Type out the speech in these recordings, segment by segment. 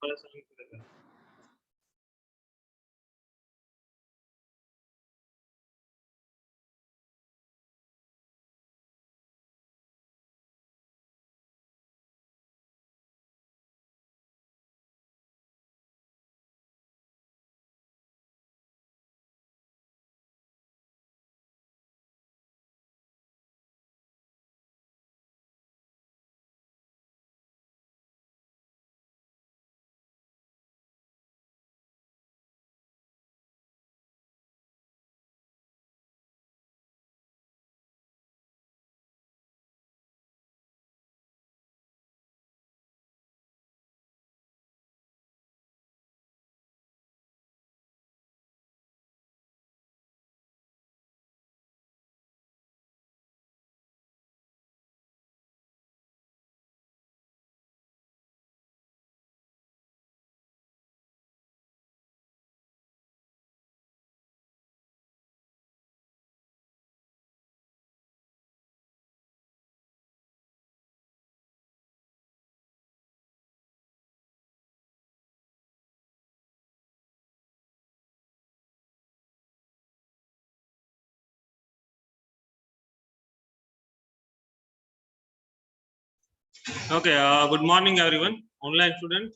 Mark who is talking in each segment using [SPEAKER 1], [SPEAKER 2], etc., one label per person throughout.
[SPEAKER 1] परेशान करेगा। Okay, good morning everyone. Online student,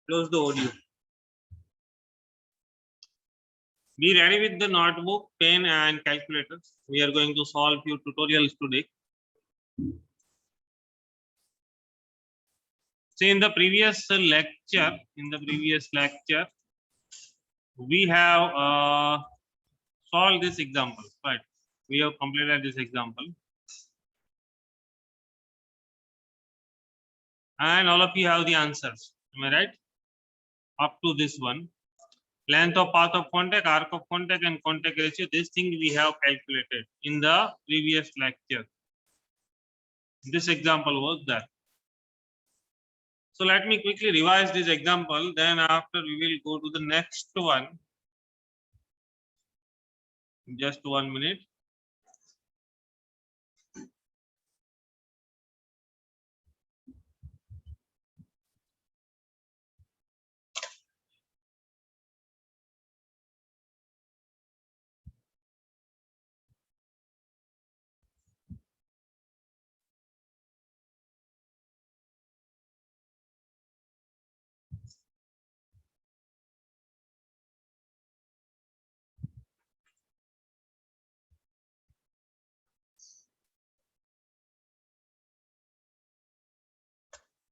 [SPEAKER 1] close the audio. Be ready with the notebook, pen and calculators. We are going to solve few tutorials today. So in the previous lecture, we have solved this example, right? We have completed this example. And all of you have the answers. Am I right? Up to this one. Length of path of contact, arc of contact and contact ratio. This thing we have calculated in the previous lecture. This example was that. So let me quickly revise this example. Then after we will go to the next one. Just 1 minute.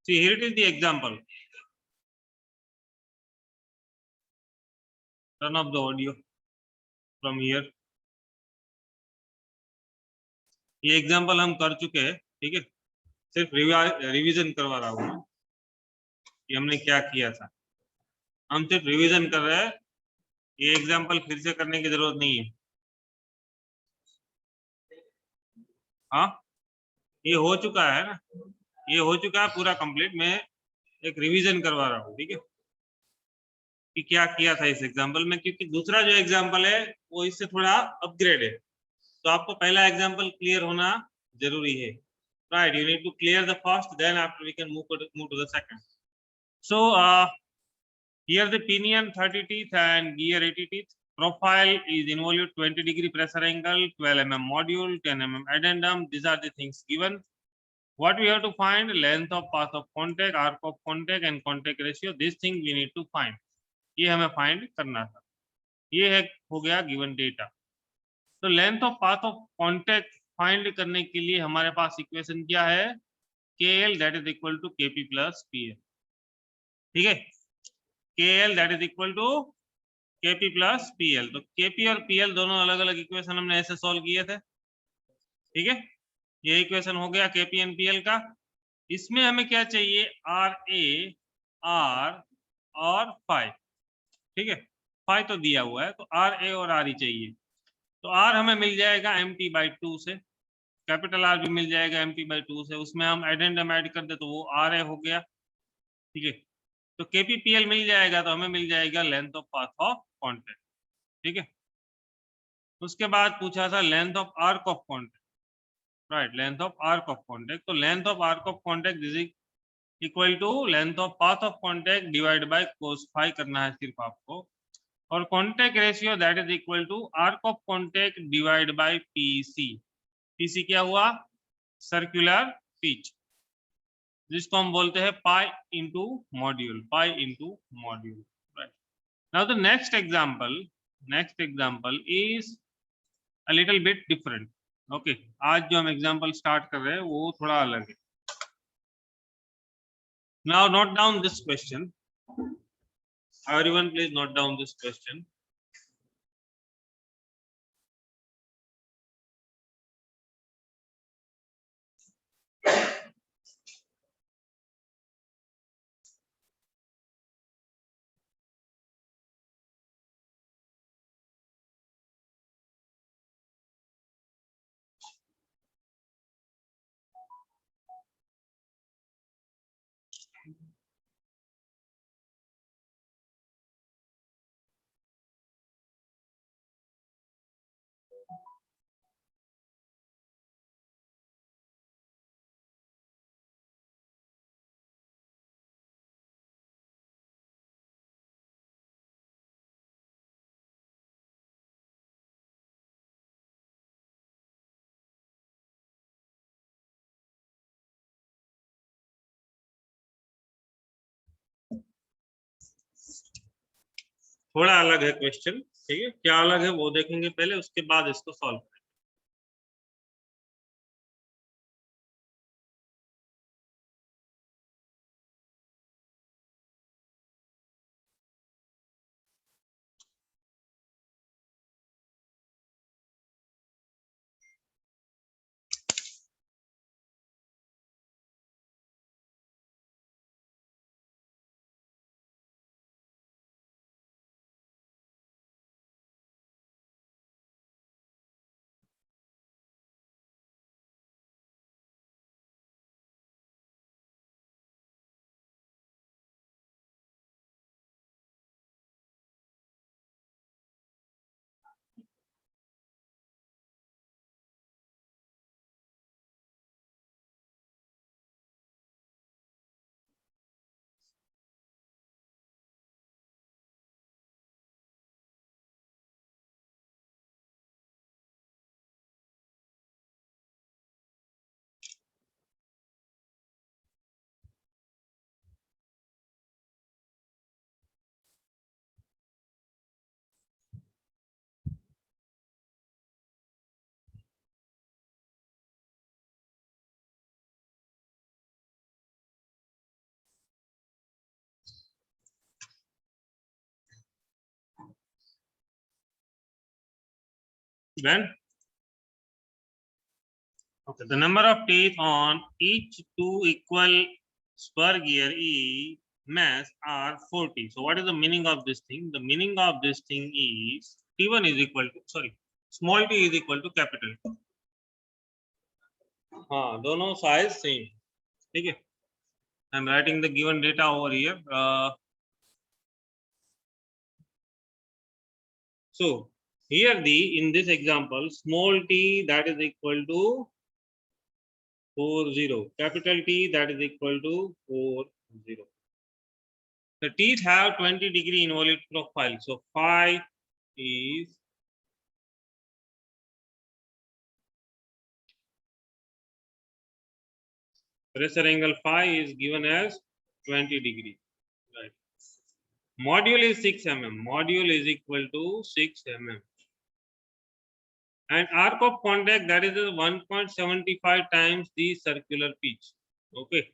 [SPEAKER 1] See, here it is the example. Turn off the audio from here. ये example हम कर चुके हैं, ठीक है। सिर्फ revision करवा रहा हूँ कि हमने क्या किया था। हम सिर्फ रिवीजन कर रहे हैं, ये एग्जाम्पल फिर से करने की जरूरत नहीं है। हाँ, ये हो चुका है ना, ये हो चुका है पूरा कंप्लीट। मैं एक रिवीजन करवा रहा हूँ, ठीक है, कि क्या किया था इस एग्जाम्पल में, क्योंकि दूसरा जो एग्जाम्पल है वो इससे थोड़ा अपग्रेड है। तो आपको पहला एग्जाम्पल क्लियर होना जरूरी है, right? You need to clear the first, then after we can move to the second. So here the pinion 30 teeth and gear 80 teeth. Profile is involute 20-degree pressure angle, 12 mm module, 10 mm addendum. These are the things given. What we have to find? Length of path of contact, arc of contact and contact ratio. This thing we need to find. ये हमें find करना था. ये है हो गया given data. तो length of path of contact find करने के लिए हमारे पास इक्वेशन क्या है? KL that is equal to KP plus PL. ठीक है, KL that is equal to KP plus PL. तो KP और PL दोनों अलग अलग इक्वेशन हमने ऐसे सॉल्व किए थे, ठीक है। ये इक्वेशन हो गया KP एंड PL का। इसमें हमें क्या चाहिए? RA, R और फाई, ठीक है। फाई तो दिया हुआ है, तो RA और RE चाहिए। तो R हमें मिल जाएगा MT/2 से, कैपिटल R भी मिल जाएगा MT/2 से। उसमें हम एडेंडम ऐड कर दे तो वो RA हो गया, ठीक है। तो KPPL मिल जाएगा, तो हमें मिल जाएगा length of path of contact, ठीक है। उसके बाद पूछा था length of arc of contact, right? Length of arc of contact. तो length of arc of contact equal to length of path of contact divide by cos phi करना है सिर्फ आपको, और contact ratio that is equal to arc of contact divide by PC. PC क्या हुआ? Circular pitch, जिसको हम बोलते हैं पाई into module, pi into module, right. Now the next example is a little bit different. Okay, आज जो हम example start कर रहे हैं वो थोड़ा अलग है। Now note down this question, everyone please note down this question. थोड़ा अलग है क्वेश्चन, ठीक है, क्या अलग है वो देखेंगे पहले, उसके बाद इसको सॉल्व करेंगे। Then okay, the number of teeth on each two equal spur gear E mass are 40. So what is the meaning of this thing? The meaning of this thing is T1 is equal to, sorry, small t is equal to capital T. हाँ, दोनों size same, ठीक है। I am writing the given data over here. So here in this example, small t that is equal to 40, capital T that is equal to 40. The teeth have 20-degree involute profile. So phi is pressure angle phi is given as 20 degree. Right. Module is 6 mm. Module is equal to 6 mm. And arc of contact that is 1.75 times the circular pitch. Okay.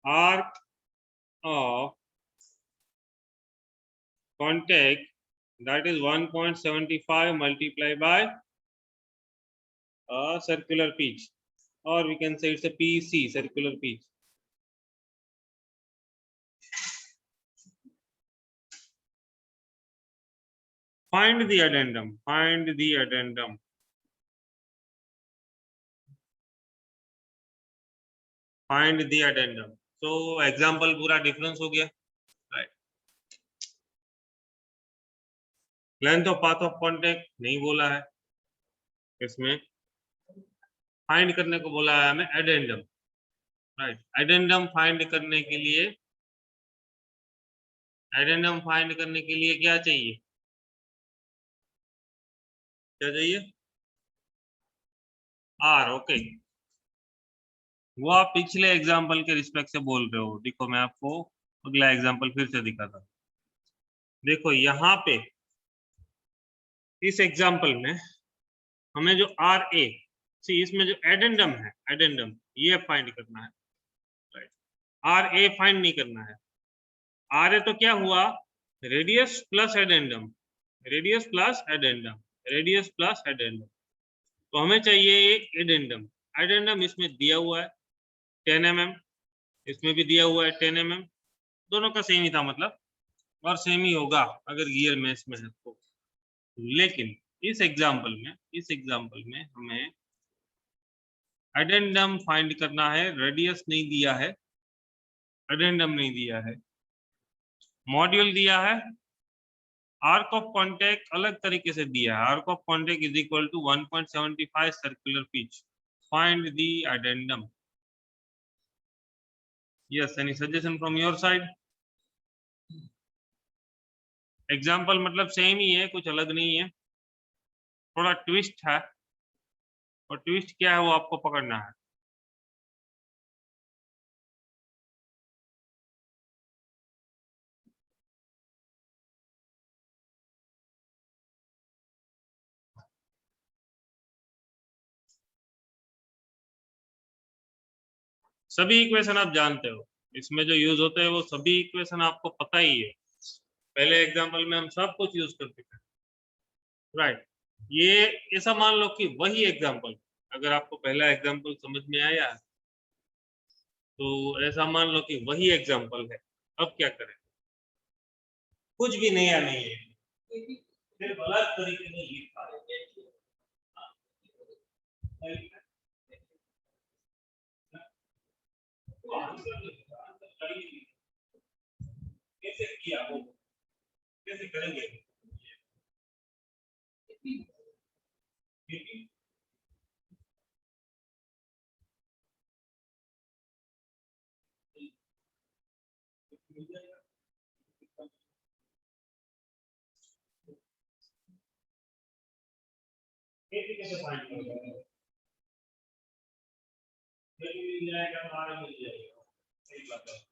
[SPEAKER 1] Arc of contact that is 1.75 multiplied by a circular pitch, or we can say it's a PC, circular pitch. Find the addendum. Find the addendum. Find the addendum. So example पूरा difference हो गया, right? Length of path of contact नहीं बोला है इसमें, find करने को बोला है हमें addendum. राइट। एडेंडम फाइंड करने के लिए, एडेंडम फाइंड करने के लिए क्या चाहिए, क्या चाहिए, आर। ओके, वो आप पिछले एग्जाम्पल के रिस्पेक्ट से बोल रहे हो। देखो मैं आपको अगला एग्जाम्पल फिर से दिखाता हूँ। देखो यहाँ पे इस एग्जाम्पल में हमें जो आर ए सी, इसमें जो एडेंडम है, एडेंडम ये फाइंड करना है, राइट। आर ए फाइंड नहीं करना है। आर ए तो क्या हुआ, radius plus addendum, radius plus addendum, radius plus addendum. तो हमें चाहिए एक एडेंडम। एडेंडम इसमें दिया हुआ है 10 mm, इसमें भी दिया हुआ है 10 mm, दोनों का सेम ही था मतलब, और सेम ही होगा अगर गियर मैच में है तो। लेकिन इस एग्जाम्पल में हमें एडेंडम फाइंड करना है, रेडियस नहीं दिया है, एडेंडम नहीं दिया है, मॉड्यूल दिया है, आर्क ऑफ कॉन्टैक्ट अलग तरीके से दिया है। Arc of contact is equal to 1.75 circular pitch. Find the addendum. Yes, any suggestion from your side? Example मतलब सेम ही है, कुछ अलग नहीं है, थोड़ा ट्विस्ट है, और ट्विस्ट क्या है वो आपको पकड़ना है। सभी इक्वेशन आप जानते हो, इसमें जो यूज होते हैं वो सभी इक्वेशन आपको पता ही है, पहले एग्जाम्पल में हम सब कुछ यूज करते थे, राइट। ये ऐसा मान लो कि वही एग्जाम्पल, अगर आपको पहला एग्जाम्पल समझ में आया तो ऐसा मान लो कि वही एग्जाम्पल है। अब क्या करें, कुछ भी नया नहीं है, सिर्फ अलग तरीके से लिखा है। कैसे किया वो, कैसे करेंगे? कैसे फाइंड करोगे? मिल जाएगा, हमारा मिल जाएगा, सही बात है।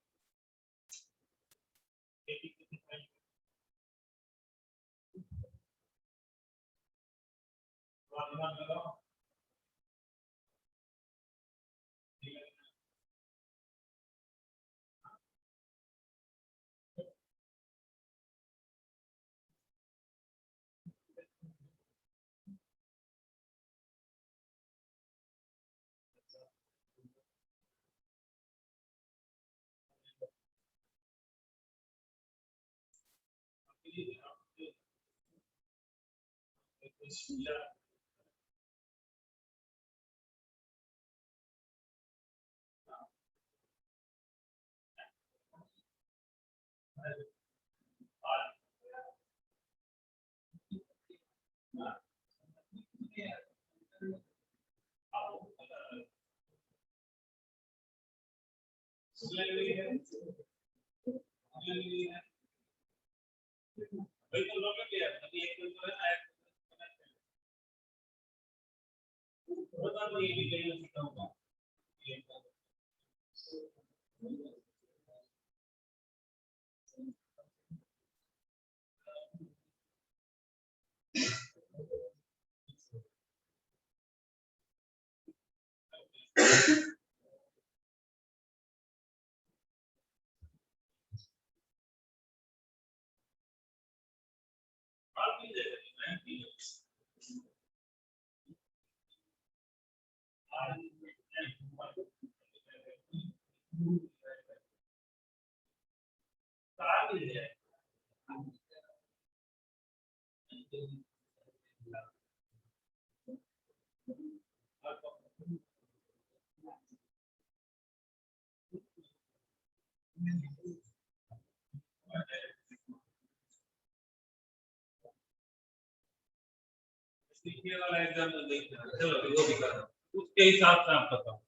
[SPEAKER 1] ये वाला एग्जाम्पल देखना, चलो वो भी करो, उसके हिसाब से आप बताओ।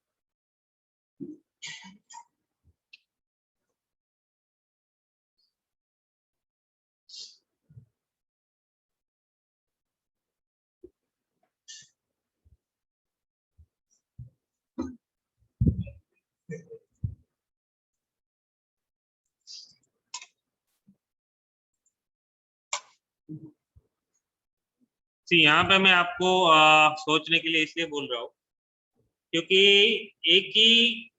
[SPEAKER 1] यहाँ पे मैं आपको सोचने के लिए इसलिए बोल रहा हूँ क्योंकि एक ही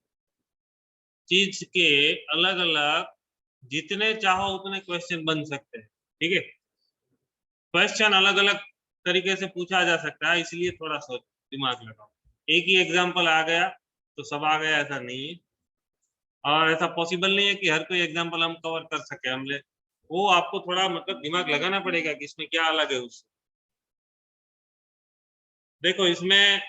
[SPEAKER 1] चीज के अलग अलग जितने चाहो उतने क्वेश्चन बन सकते हैं, ठीक है। क्वेश्चन अलग अलग तरीके से पूछा जा सकता है, इसलिए थोड़ा सोच दिमाग लगाओ। एक ही एग्जाम्पल आ गया तो सब आ गया ऐसा नहीं है, और ऐसा पॉसिबल नहीं है कि हर कोई एग्जाम्पल हम कवर कर सके हमले। वो आपको थोड़ा मतलब दिमाग लगाना पड़ेगा कि इसमें क्या अलग है उससे। देखो इसमें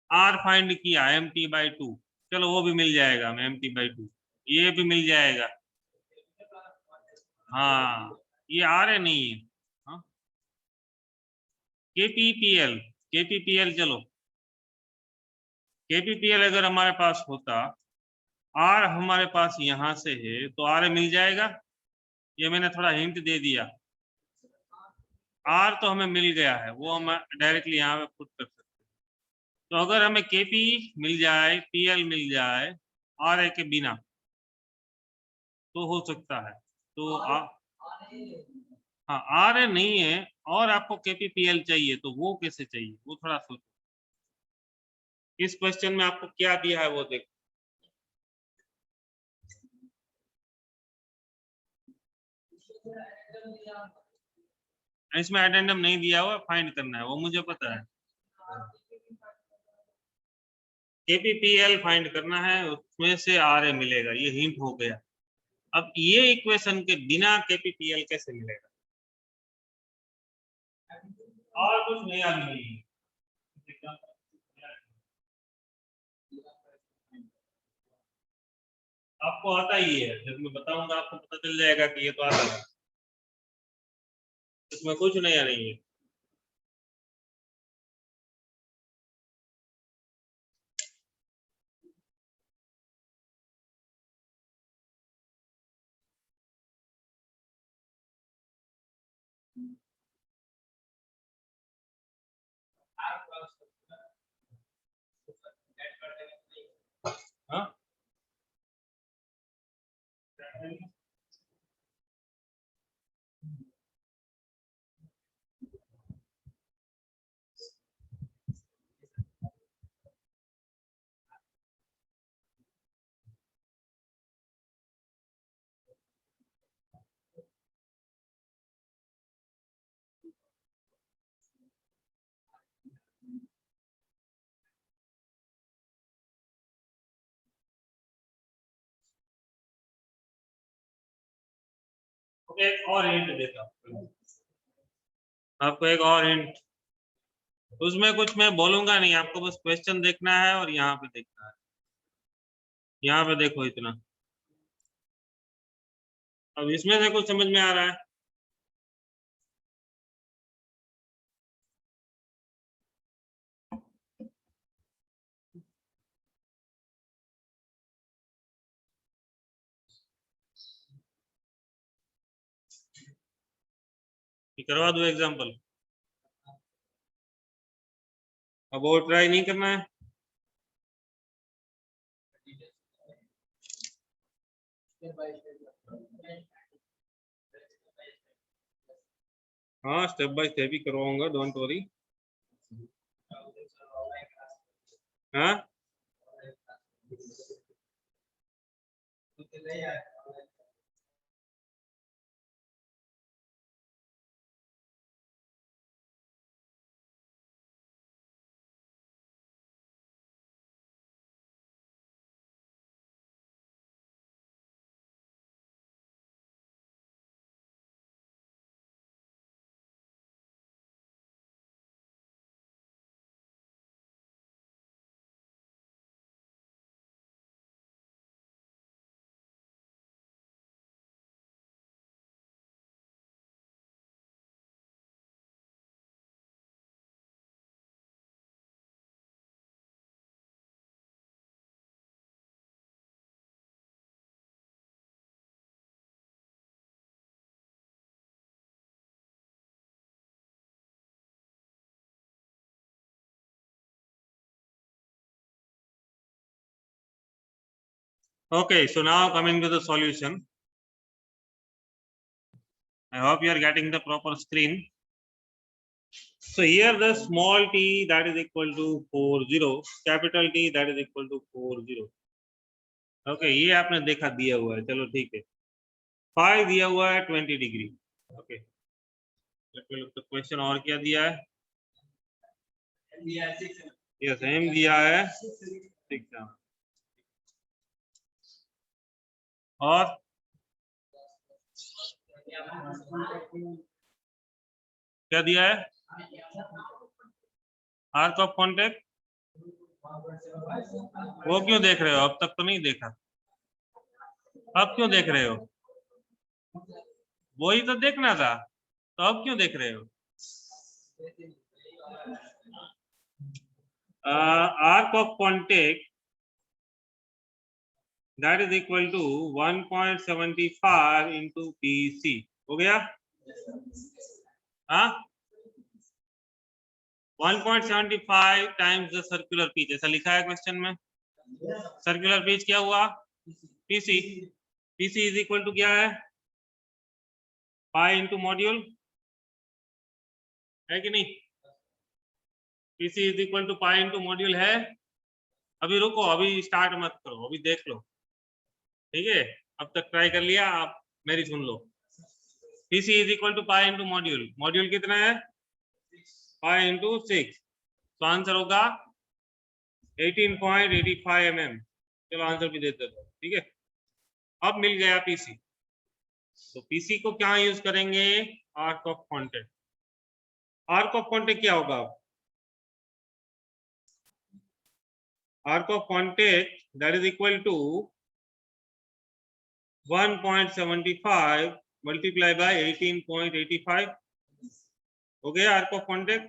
[SPEAKER 1] आर फाइंड किया mt/2, चलो वो भी मिल जाएगा mt/2, ये भी मिल जाएगा। हाँ ये आर है नहीं है। हाँ केपीपीएल, केपीपीएल चलो केपीपीएल अगर हमारे पास होता, आर हमारे पास यहां से है तो आर मिल जाएगा। ये मैंने थोड़ा हिंट दे दिया। आर तो हमें मिल गया है, वो हम डायरेक्टली यहाँ पे पुट कर सकते हैं। तो अगर हमें केपी मिल जाए, पीएल मिल जाए आर ए के बिना, तो हो सकता है। तो हाँ आर ए नहीं है और आपको केपीपीएल चाहिए, तो वो कैसे चाहिए वो थोड़ा सोचो। इस क्वेश्चन में आपको क्या दिया है वो देखो। इसमें एडेंडम नहीं दिया हुआ, फाइंड करना है, वो मुझे पता है। केपीपीएल फाइंड करना है, उसमें से आर ए मिलेगा, ये हिंट हो गया। अब ये इक्वेशन के बिना केपीपीएल कैसे मिलेगा, और कुछ नया नहीं है। आपको आता ही है, जब मैं बताऊंगा आपको पता चल जाएगा कि ये तो आता है, इसमें कुछ नया नहीं है। हाँ ओके, एक और हिंट देता हूँ आपको, एक और हिंट। उसमें कुछ मैं बोलूंगा नहीं, आपको बस क्वेश्चन देखना है और यहाँ पे देखना है। यहाँ पे देखो इतना, अब इसमें से कुछ समझ में आ रहा है? कि करवा दो एग्जाम्पल? अब वो ट्राई नहीं करना है? हाँ स्टेप बाय स्टेप ही करवाऊंगा, डोंट वरी। हाँ okay, so now coming to the solution. I hope you are getting the proper screen. So here the small t that is equal to 40, capital T that is equal to 40. Okay ये आपने देखा दिया हुआ है, चलो ठीक है। Phi दिया हुआ है 20 डिग्री। ओके तो क्वेश्चन और क्या दिया है? यस एम दिया है 6 और क्या दिया है? Arc of contact. वो क्यों देख रहे हो? अब तक तो नहीं देखा, अब क्यों देख रहे हो? वही तो देखना था, तो अब क्यों देख रहे हो? Arc of contact that is equal to 1.75 into BC। हो गया? हाँ 1.75 टाइम्स द सर्कुलर पिच, ऐसा लिखा है क्वेश्चन में। सर्कुलर पिच क्या हुआ? PC। PC is equal to क्या है? पाई इंटू मॉड्यूल, है कि नहीं? PC is equal to pi into module है। अभी रुको, अभी स्टार्ट मत करो, अभी देख लो, ठीक है? अब तक ट्राई कर लिया, आप मेरी सुन लो। PC is equal to pi into module, module कितना है? पाई इंटू 6, तो आंसर होगा 18.85 mm। चलो आंसर भी देते दो, ठीक है? अब मिल गया PC, तो PC को क्या यूज करेंगे? Arc of contact. Arc of contact क्या होगा? Arc of contact that is equal to 1.75 multiply by 18.85। हो गया आर्क ऑफ कॉन्टेक्ट।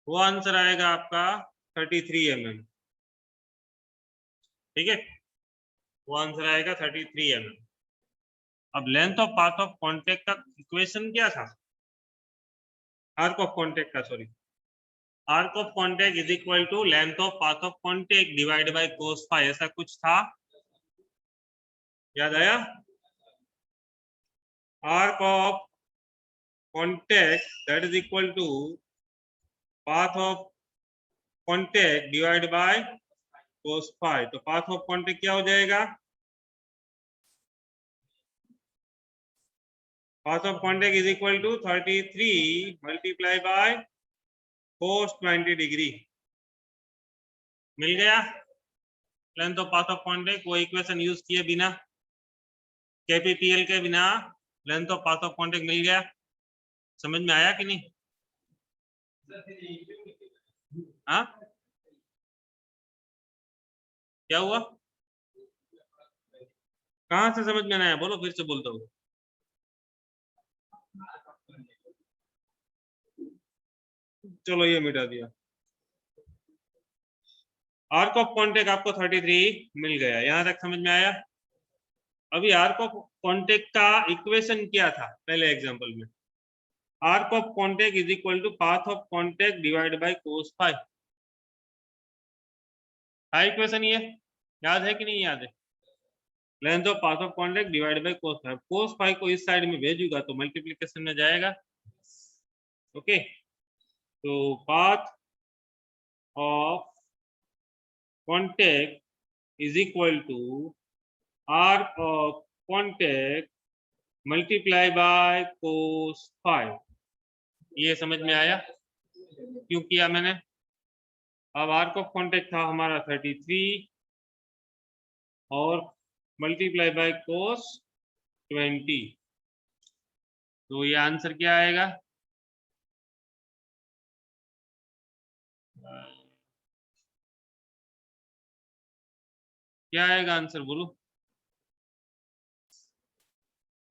[SPEAKER 1] वो आंसर आएगा आपका 33 mm, ठीक है? वो आंसर आएगा 33 mm। अब length of path of contact का इक्वेशन क्या था? आर्क ऑफ कॉन्टेक्ट का, sorry, arc of contact is equal to length of path of contact divide by cos phi, ऐसा कुछ था, याद आया? Arc of contact that is equal to path of contact divide by cos phi. तो path of contact क्या हो जाएगा? Path of contact is equal to 33 multiply by cos 20 degree. मिल गया length of path of contact. वो equation use किए बिना, KPPL के बिना length of path of contact मिल गया। समझ में आया कि नहीं? हाँ क्या हुआ? कहाँ से समझ में आया? बोलो, फिर से बोलता हूँ। चलो ये मिटा दिया। आर्क ऑफ कॉन्टेक्ट आपको 33 मिल गया, यहां तक समझ में आया? अभी आर्क ऑफ कॉन्टेक्ट का इक्वेशन क्या था पहले एग्जांपल में? Arc of contact is equal to path of contact divide by cos phi. हाई इक्वेशन ये याद है कि नहीं याद है? Length of path of contact divide by cos phi. Cos phi को इस साइड में भेजूंगा तो मल्टीप्लिकेशन में जाएगा। ओके, तो path of contact is equal to arc of contact multiply by cos phi. ये समझ में आया क्यों किया मैंने? अब आर्क ऑफ कॉन्टेक्ट था हमारा 33 और मल्टीप्लाई बाय कोस 20, तो ये आंसर क्या आएगा? क्या आएगा आंसर बोलो?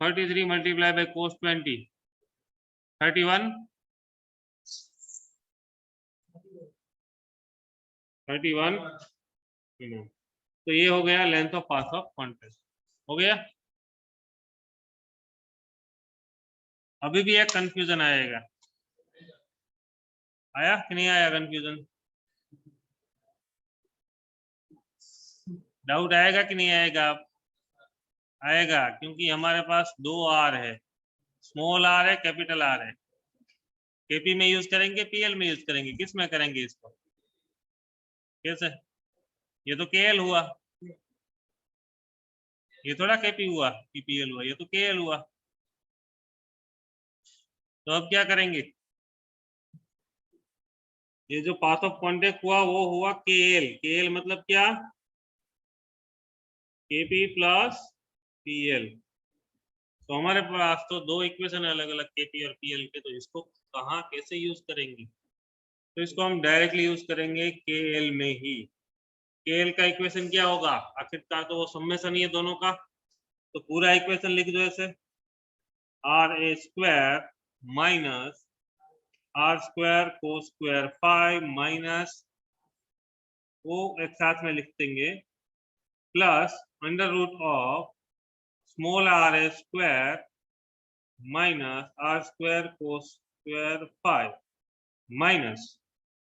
[SPEAKER 1] 33 मल्टीप्लाई बाय कोस 20, 31, 31। तो ये हो गया length of path of contact. हो गया? अभी भी एक कंफ्यूजन आएगा, आया कि नहीं आया कंफ्यूजन? डाउट आएगा कि नहीं आएगा? आएगा, क्योंकि हमारे पास दो आर है, स्मॉल आर है, कैपिटल आर है। केपी में यूज करेंगे, पीएल में यूज करेंगे, किस में करेंगे इसको? कैसे? ये तो केएल हुआ, ये थोड़ा केपी हुआ कि पीएल हुआ, ये तो केएल हुआ। तो अब क्या करेंगे? ये जो पाथ ऑफ कॉन्टेक्ट हुआ वो हुआ केएल। केएल मतलब क्या? KP plus PL. तो हमारे पास तो दो इक्वेशन है अलग अलग केपी और पीएल के, तो इसको कहाँ कैसे यूज करेंगे? तो इसको हम डायरेक्टली यूज करेंगे केएल में ही। केएल का इक्वेशन क्या होगा? आखिरकार तो वो समेशन ही है दोनों का, तो पूरा इक्वेशन लिख दो ऐसे, R A square minus R square cos square 5 minus वो एक साथ में लिख देंगे plus under root of small R A square minus R square cos square 5 minus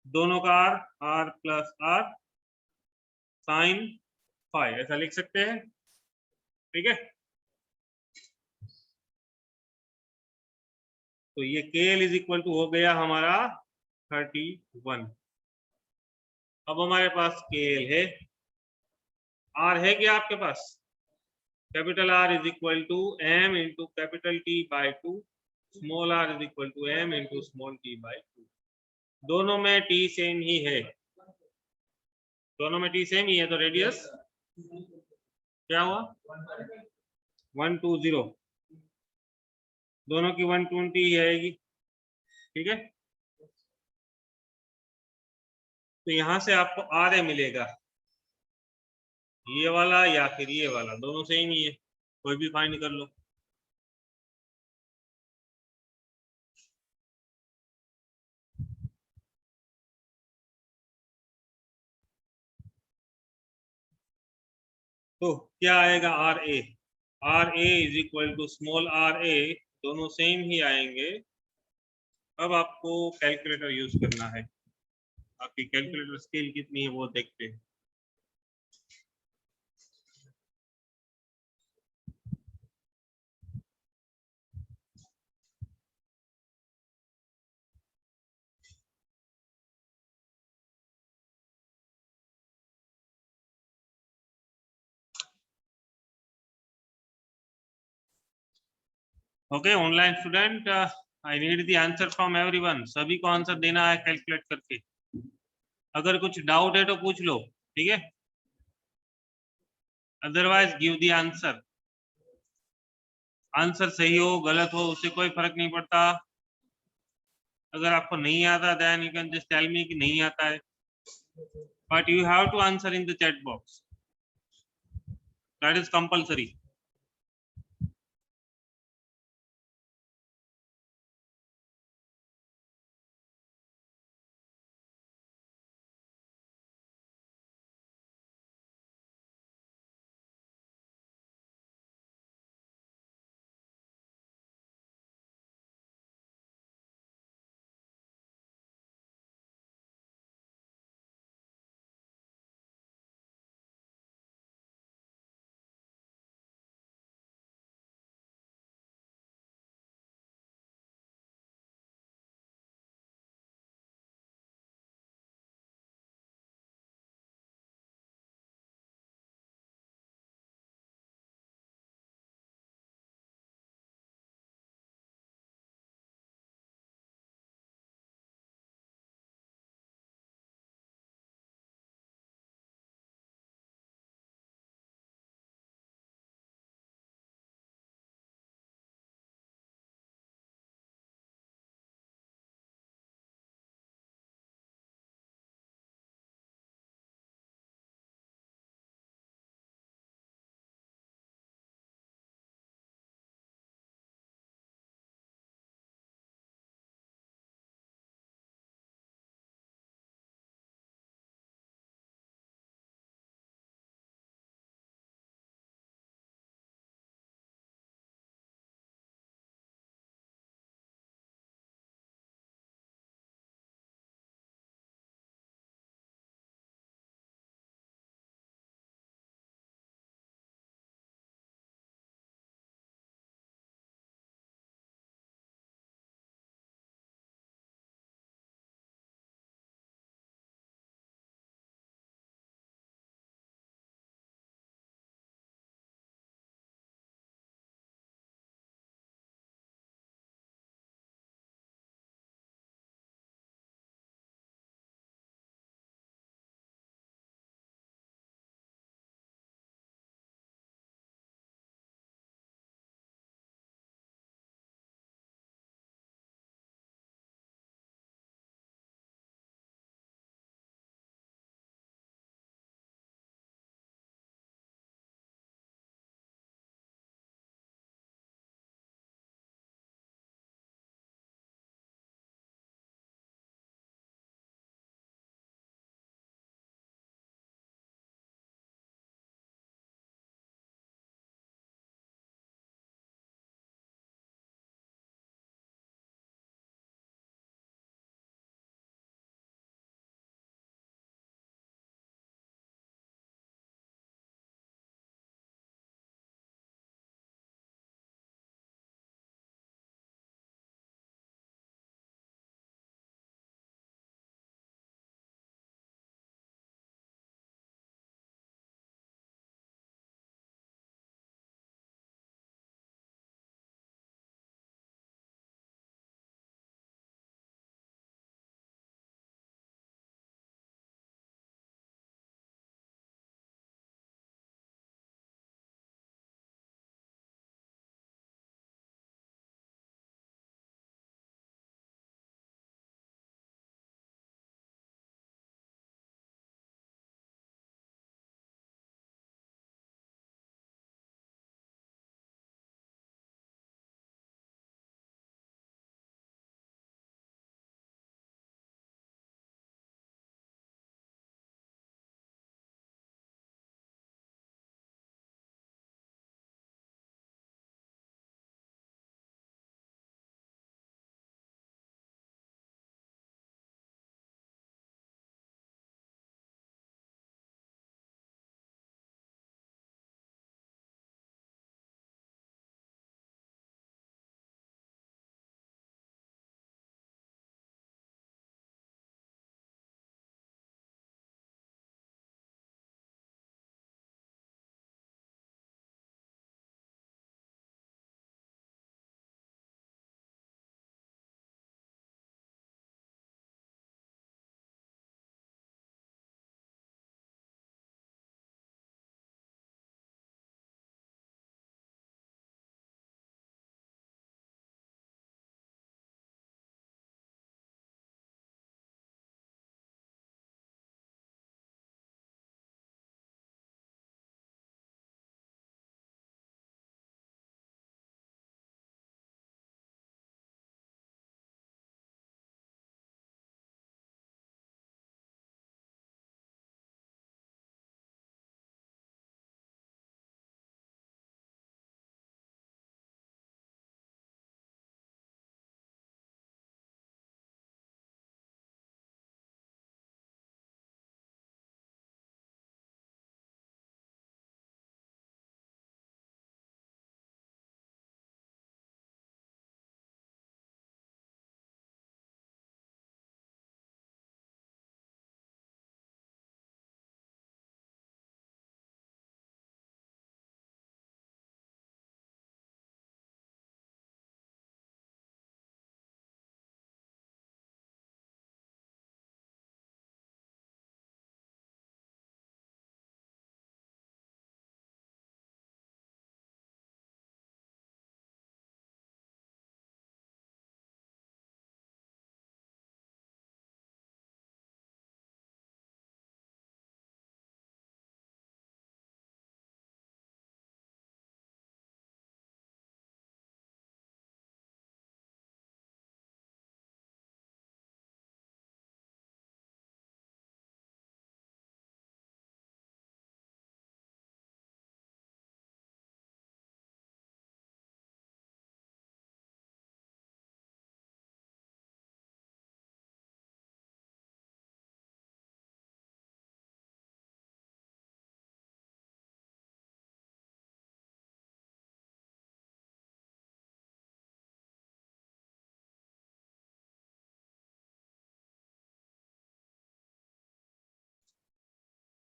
[SPEAKER 1] दोनों का R, R plus R sine 5, ऐसा लिख सकते हैं। ठीक है, तो ये KL इज इक्वल टू हो गया हमारा 31। अब हमारे पास KL है, R है क्या आपके पास? Capital R is equal to M into capital T by 2, small r is equal to M into small t by 2। दोनों में T सेम ही है, दोनों में T सेम ही है, तो रेडियस क्या हुआ? 120, दोनों की 120 आएगी। ठीक है, तो यहां से आपको RA मिलेगा, ये वाला या फिर ये वाला, दोनों सेम ही है, कोई भी फाइंड कर लो। तो क्या आएगा? R A is equal to small R A, दोनों सेम ही आएंगे। अब आपको कैलकुलेटर यूज करना है, आपकी कैलकुलेटर स्किल कितनी है वो देखते हैं। Okay online student, I need the answer from everyone, सभी को आंसर देना है कैलकुलेट करके। अगर कुछ डाउट है तो पूछ लो, ठीक है, otherwise give the answer. Answer सही हो गलत हो उससे कोई फर्क नहीं पड़ता। अगर आपको नहीं आता then you can just tell me कि नहीं आता है, but you have to answer in the chat box, that is compulsory.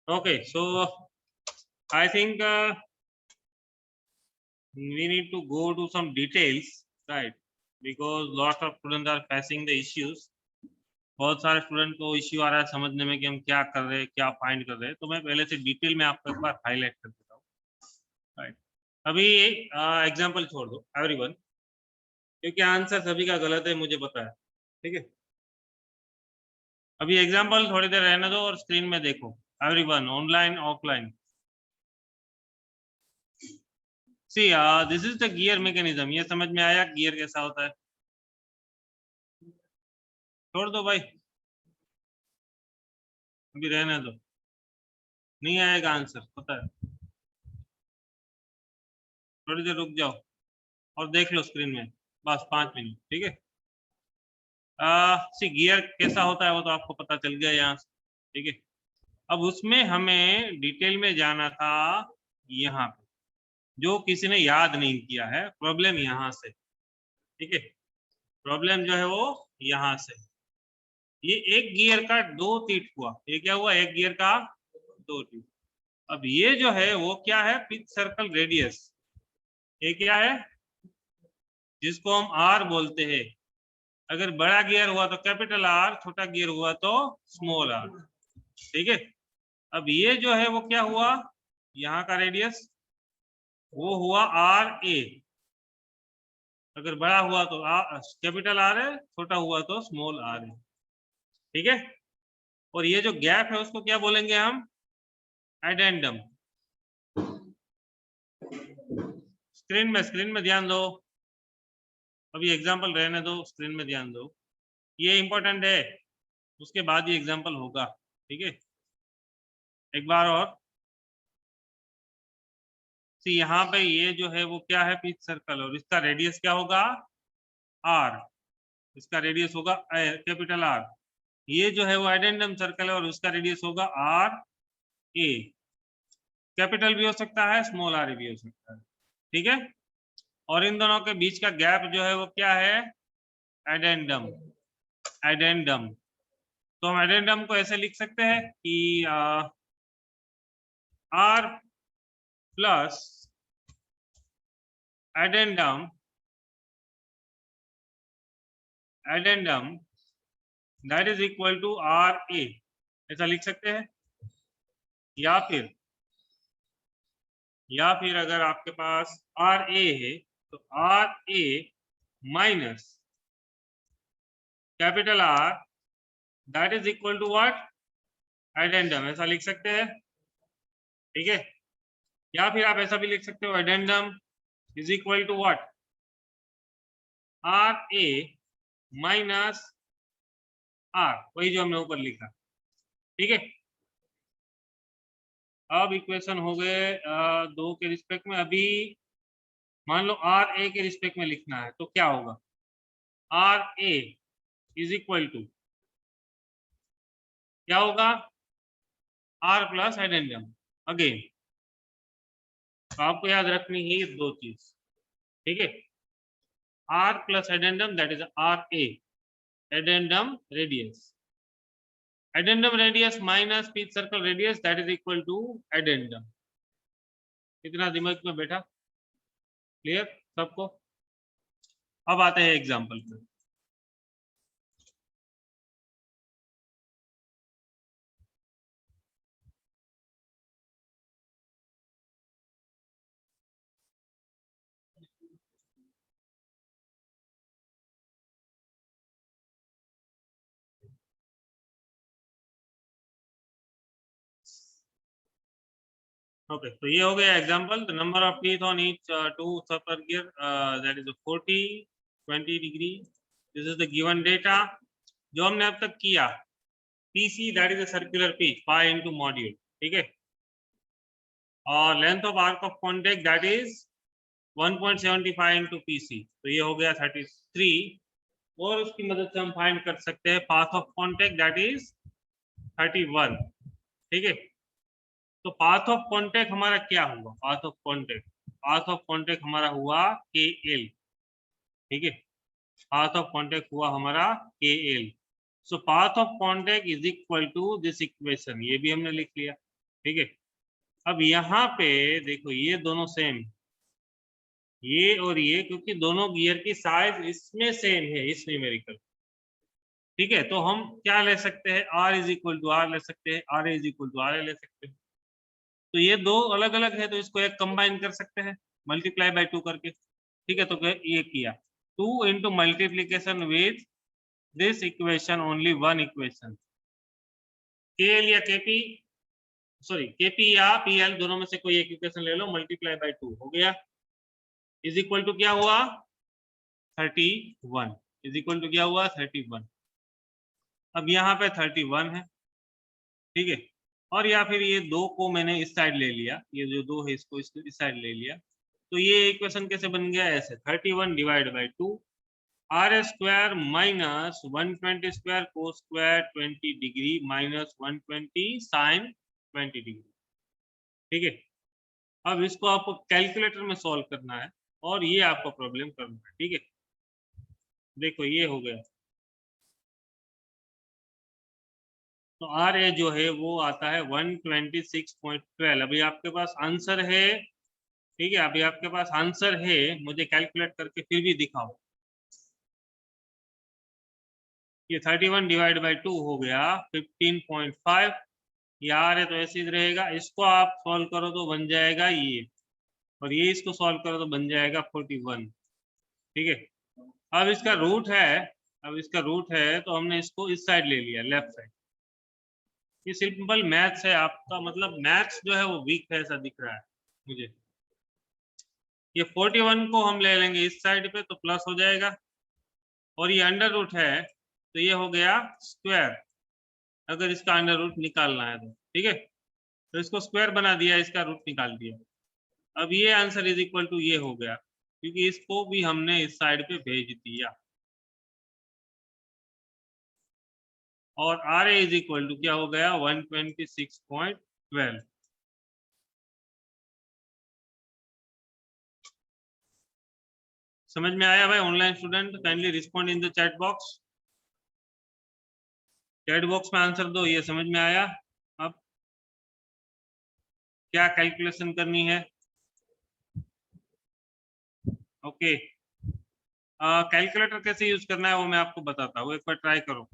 [SPEAKER 1] Okay, so I think we need to go to some details, right? Because lots of students are facing the issues. बहुत सारे student को issue आ रहा है समझने में कि हम क्या कर रहे हैं, क्या फाइंड कर रहे हैं, तो मैं पहले से डिटेल में आपको एक बार हाईलाइट कर देता हूँ, राइट? अभी एग्जांपल छोड़ दो एवरीवन, क्योंकि आंसर सभी का गलत है मुझे पता है, ठीक है? अभी एग्जांपल थोड़ी देर रहने दो और स्क्रीन में देखो everyone, online offline. See this is the gear mechanism. ये समझ में आया गियर कैसा होता है? छोड़ दो भाई, अभी रहने दो, नहीं आएगा आंसर पता है, थोड़ी देर रुक जाओ और देख लो स्क्रीन में, बस 5 मिनट, ठीक है? सी गियर कैसा होता है वो तो आपको पता चल गया यहाँ से, ठीक है? अब उसमें हमें डिटेल में जाना था यहाँ पे, जो किसी ने याद नहीं किया है। प्रॉब्लम यहाँ से, ठीक है? प्रॉब्लम जो है वो यहाँ से, ये एक गियर का 2 टीथ हुआ, ये क्या हुआ? एक गियर का 2 टीथ। अब ये जो है वो क्या है? Pitch circle radius. ये क्या है? जिसको हम आर बोलते हैं। अगर बड़ा गियर हुआ तो कैपिटल आर, छोटा गियर हुआ तो स्मॉल आर, ठीक है? अब ये जो है वो क्या हुआ? यहाँ का रेडियस वो हुआ आर ए। अगर बड़ा हुआ तो कैपिटल आर है, छोटा हुआ तो स्मॉल आर है, ठीक है? और ये जो गैप है उसको क्या बोलेंगे हम? एडेंडम। स्क्रीन में ध्यान दो, अभी एग्जांपल रहने दो, स्क्रीन में ध्यान दो, ये इंपॉर्टेंट है, उसके बाद ही एग्जांपल होगा, ठीक है? एक बार और सी, यहाँ पे ये जो है वो क्या है? पिच सर्कल, और इसका रेडियस क्या होगा? आर। इसका रेडियस होगा कैपिटल आर। ये जो है वो एडेंडम सर्कल है और उसका रेडियस होगा आर ए। कैपिटल भी हो सकता है, स्मॉल आर भी हो सकता है, ठीक है? और इन दोनों के बीच का गैप जो है वो क्या है? एडेंडम। एडेंडम, तो हम एडेंडम को ऐसे लिख सकते हैं कि R plus addendum that is equal to R A, ऐसा लिख सकते हैं। या फिर अगर आपके पास आर ए है तो R A minus capital R that is equal to what? Addendum, ऐसा लिख सकते हैं, ठीक है? या फिर आप ऐसा भी लिख सकते हो, addendum is equal to what? R A minus R, वही जो हमने ऊपर लिखा, ठीक है? अब इक्वेशन हो गए 2 के रिस्पेक्ट में। अभी मान लो आर ए के रिस्पेक्ट में लिखना है तो क्या होगा? R A is equal to क्या होगा? R plus addendum again. तो आपको याद रखनी है ये 2 चीज, ठीक है? R plus addendum that is R A, addendum radius. Addendum radius minus pitch circle radius that is equal to addendum. इतना दिमाग में बैठा? क्लियर सबको? अब आते हैं एग्जांपल पे। ओके, तो ये हो गया example. The number of teeth on each two circle gear that is 40 20 degree. This is the given data जो हमने अब तक किया। PC that is a circular pitch pi into module, ठीक है? और length of arc of contact that is 1.75 into PC, तो ये हो गया 33। और उसकी मदद से हम फाइंड कर सकते हैं path of contact that is 31, ठीक है? तो पाथ ऑफ कॉन्टैक्ट हमारा क्या हुआ? पाथ ऑफ कॉन्टैक्ट हमारा हुआ के एल, ठीक है? पाथ ऑफ कॉन्टैक्ट हुआ हमारा K L. So path of contact is equal to this equation, ये भी हमने लिख लिया, ठीक है। अब यहाँ पे देखो ये दोनों सेम, ये और ये, क्योंकि दोनों गियर की साइज इसमें सेम है इस न्यूमेरिकल। ठीक है, तो हम क्या ले सकते हैं, r is equal to R ले सकते हैं, r is equal to R ले सकते हैं। तो ये दो अलग अलग है तो इसको एक कंबाइन कर सकते हैं मल्टीप्लाई बाय 2 करके। ठीक है, तो ये किया 2 into multiplication with this equation, only one equation, के एल या केपी, सॉरी केपी या पीएल, दोनों में से कोई एक इक्वेशन ले लो, मल्टीप्लाई बाय 2 हो गया, इज इक्वल टू क्या हुआ 31, इज इक्वल टू क्या हुआ 31। अब यहाँ पे 31 है, ठीक है, और या फिर ये दो को मैंने इस साइड ले लिया, ये जो दो है इसको इस साइड ले लिया, तो ये इक्वेशन कैसे बन गया ऐसे, 31 divide by 2 R square minus 120 square cos square 20 degree minus 120 sine 20 degree. ठीक है, अब इसको आपको कैलकुलेटर में सॉल्व करना है और ये आपको प्रॉब्लम करना है। ठीक है, देखो ये हो गया, तो आर ए जो है वो आता है 126.12। अभी आपके पास आंसर है, ठीक है, अभी आपके पास आंसर है, मुझे कैलकुलेट करके फिर भी दिखाओ। ये 31 डिवाइड बाई 2 हो गया 15.5, ये आर है तो ऐसे ही रहेगा, इसको आप सॉल्व करो तो बन जाएगा ये, और ये इसको सॉल्व करो तो बन जाएगा 41। ठीक है, अब इसका रूट है, अब इसका रूट है तो हमने इसको इस साइड ले लिया, लेफ्ट साइड। ये सिंपल मैथ्स है आपका, मतलब मैथ्स जो है वो वीक है ऐसा दिख रहा है मुझे। ये 41 को हम ले लेंगे इस साइड पे तो प्लस हो जाएगा, और ये अंडर रूट है तो ये हो गया स्क्वायर, अगर इसका अंडर रूट निकालना है तो। ठीक है, तो इसको स्क्वायर बना दिया, इसका रूट निकाल दिया। अब ये आंसर इज इक्वल टू ये हो गया, क्योंकि इसको भी हमने इस साइड पे भेज दिया, और R A is equal to क्या हो गया 126.12। समझ में आया भाई? Online student kindly respond in the chat box, chat box में आंसर दो, ये समझ में आया? अब क्या कैलकुलेशन करनी है? ओके, कैलकुलेटर कैसे यूज करना है वो मैं आपको बताता हूँ, एक बार ट्राई करो।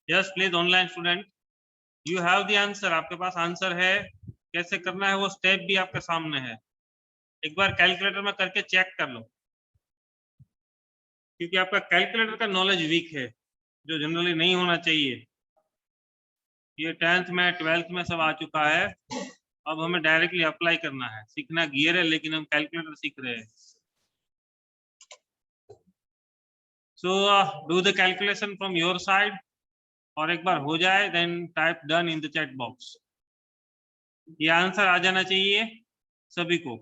[SPEAKER 1] Yes please online student, you have the answer, आपके पास आंसर है। कैसे करना है वो स्टेप भी आपके सामने है, एक बार कैलकुलेटर में करके चेक कर लो, क्योंकि आपका कैलकुलेटर का नॉलेज वीक है, जो जनरली नहीं होना चाहिए। ये 10th में 12th में सब आ चुका है, अब हमें डायरेक्टली अप्लाई करना है। सीखना गियर है, लेकिन हम कैलकुलेटर सीख रहे हैं। So do the calculation from your side, और एक बार हो जाए then type done in the chat box. ये आंसर आ जाना चाहिए सभी को।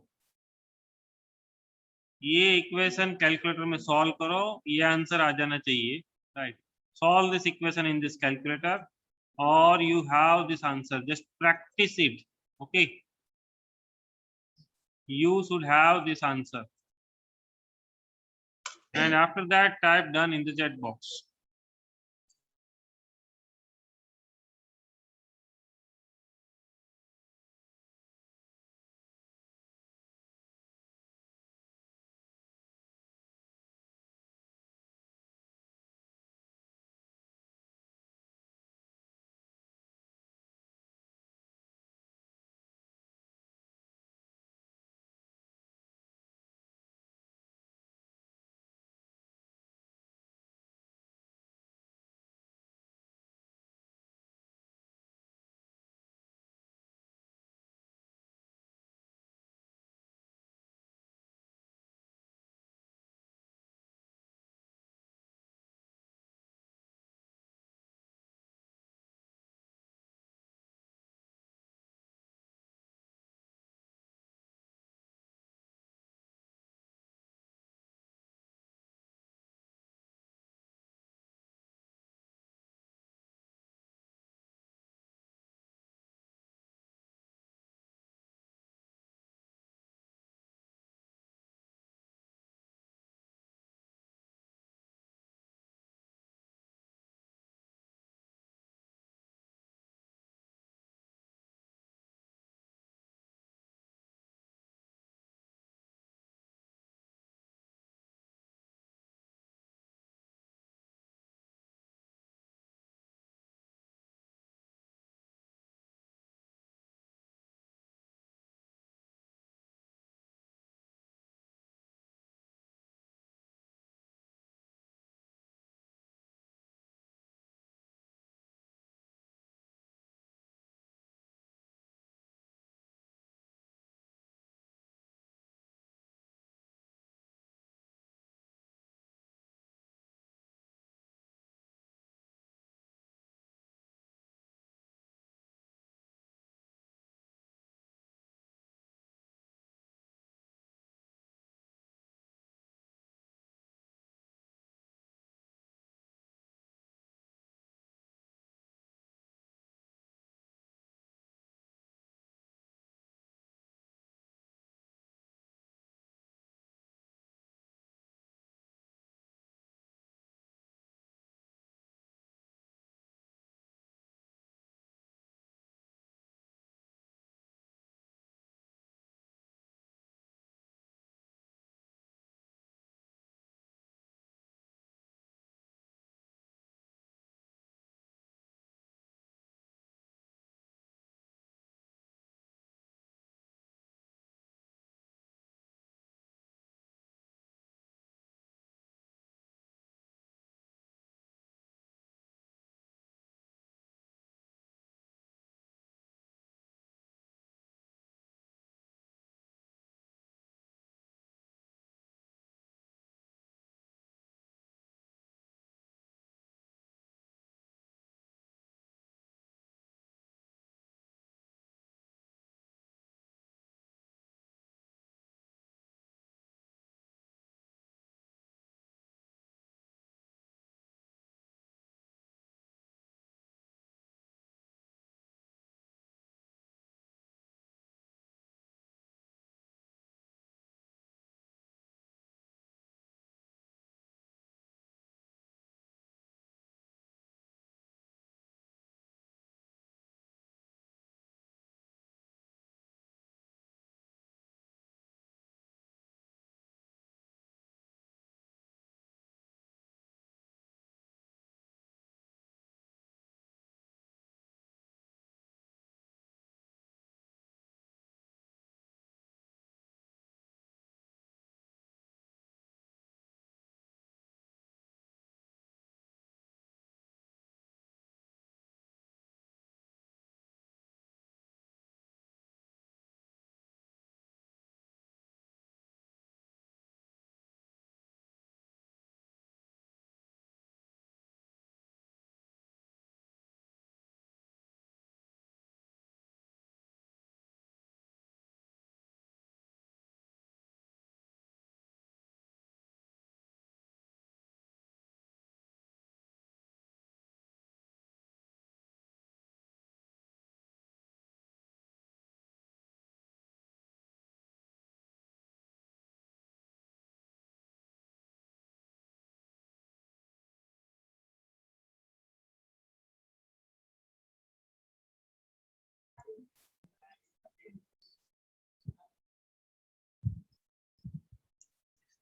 [SPEAKER 1] ये इक्वेशन कैलकुलेटर में सॉल्व करो, ये आंसर आ जाना चाहिए, right. Solve this equation in this calculator और you have this answer, just practice it, okay? You should have this answer, and after that type done in the chat box.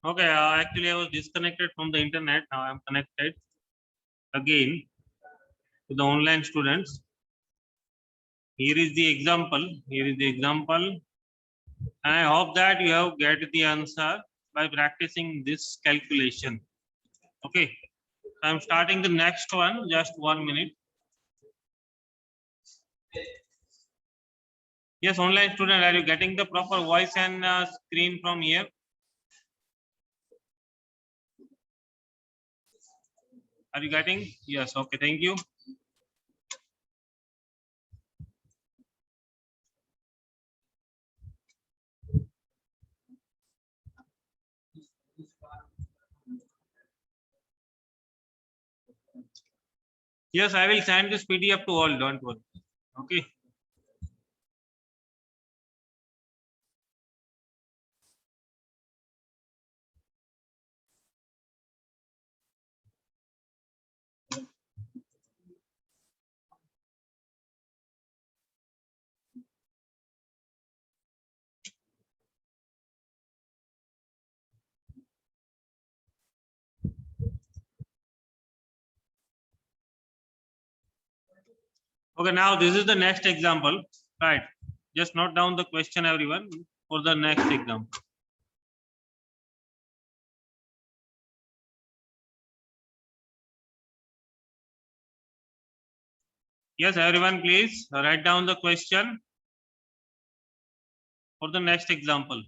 [SPEAKER 1] Okay, actually I was disconnected from the internet. Now I'm connected again to the online students. Here is the example. Here is the example. I hope that you have get the answer by practicing this calculation. Okay, I'm starting the next one. Just 1 minute. Yes, online student, are you getting the proper voice and screen from here? Are you getting? Yes. Okay. Thank you. Yes, I will send this PDF to all. Don't worry. Okay. Okay. Now this is the next example. Right. Just note down the question, everyone, for the next example. Yes, everyone, please write down the question for the next example.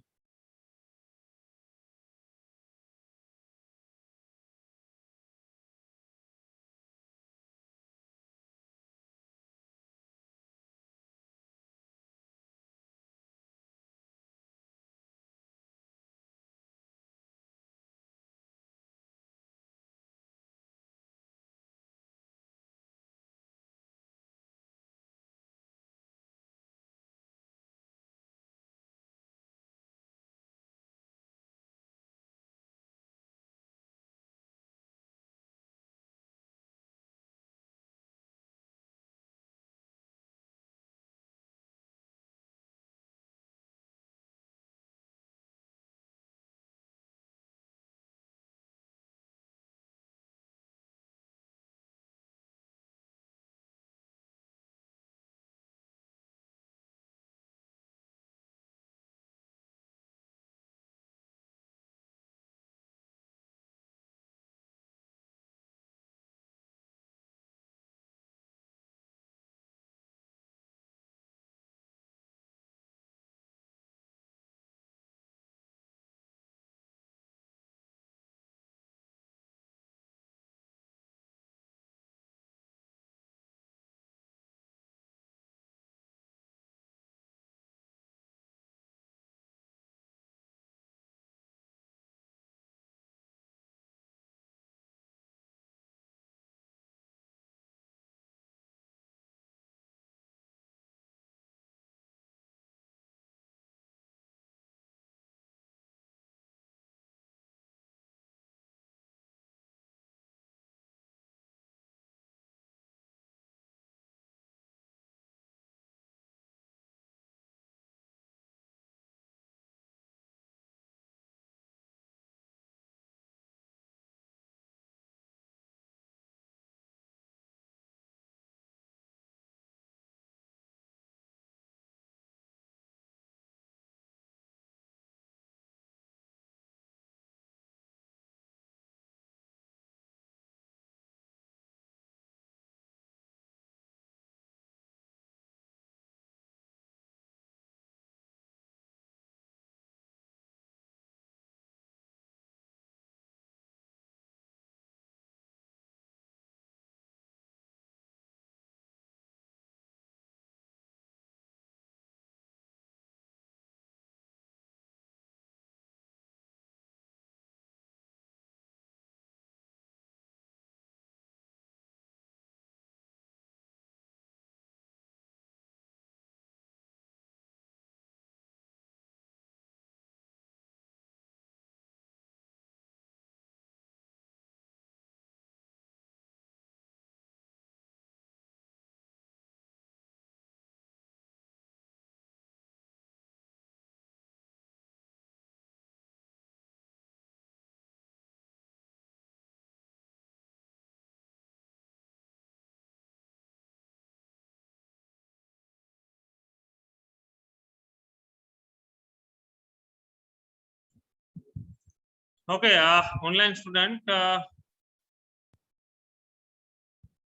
[SPEAKER 1] Okay, online student,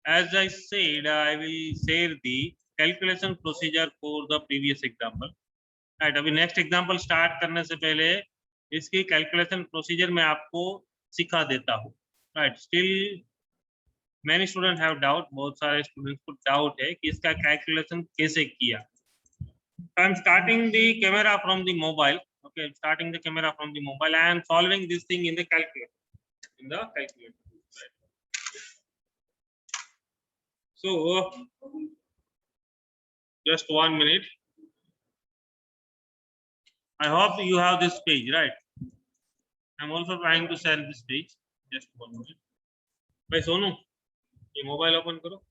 [SPEAKER 1] as I said, I will share the calculation procedure for the previous example. Right, अभी next example start करने से पहले इसकी calculation procedure मैं आपको सिखा देता हूँ. Right, still many students have doubt, बहुत सारे students को doubt है कि इसका calculation कैसे किया. I am starting the camera from the mobile. Okay, starting the camera from the mobile and solving this thing in the calculator. Right. So just 1 minute. I hope you have this page, right? I'm also trying to share this page. Just 1 minute. भाई सोनू, ये mobile open करो.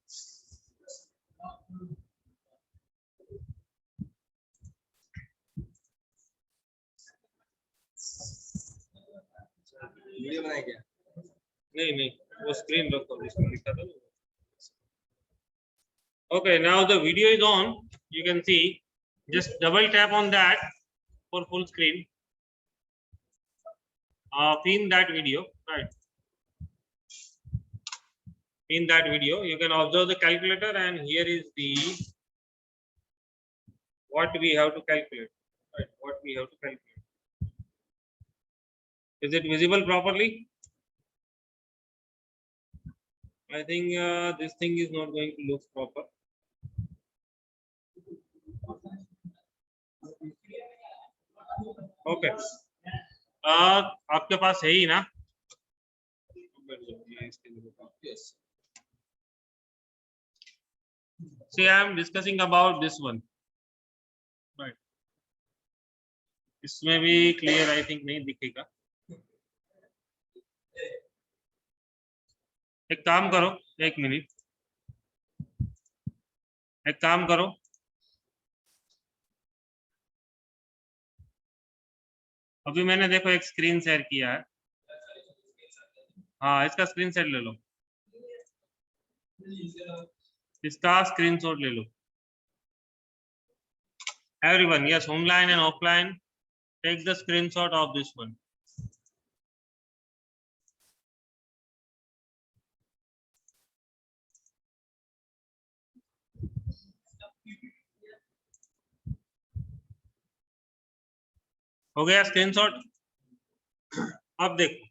[SPEAKER 1] Video बनाए क्या? नहीं, वो screen रखो, इसमें लिखा था. Okay, now the video is on. You can see. Just double tap on that for full screen. Pin that video, right? In that video, you can observe the calculator, and here is the what we have to calculate. Right? What we have to calculate. Is it visible properly? I think this thing is not going to look proper. Okay. आपके पास है ही ना? Yes. See, I am discussing about this one. Right. इसमें भी clear I think नहीं दिखेगा. एक काम करो, 1 मिनट. एक काम करो, अभी मैंने देखो एक स्क्रीन शेयर किया है. हाँ, इसका स्क्रीन शेयर ले लो, इसका स्क्रीनशॉट ले लो. Everyone, yes, online and offline, take the screenshot of this one. हो गया स्क्रीनशॉट? अब देखो,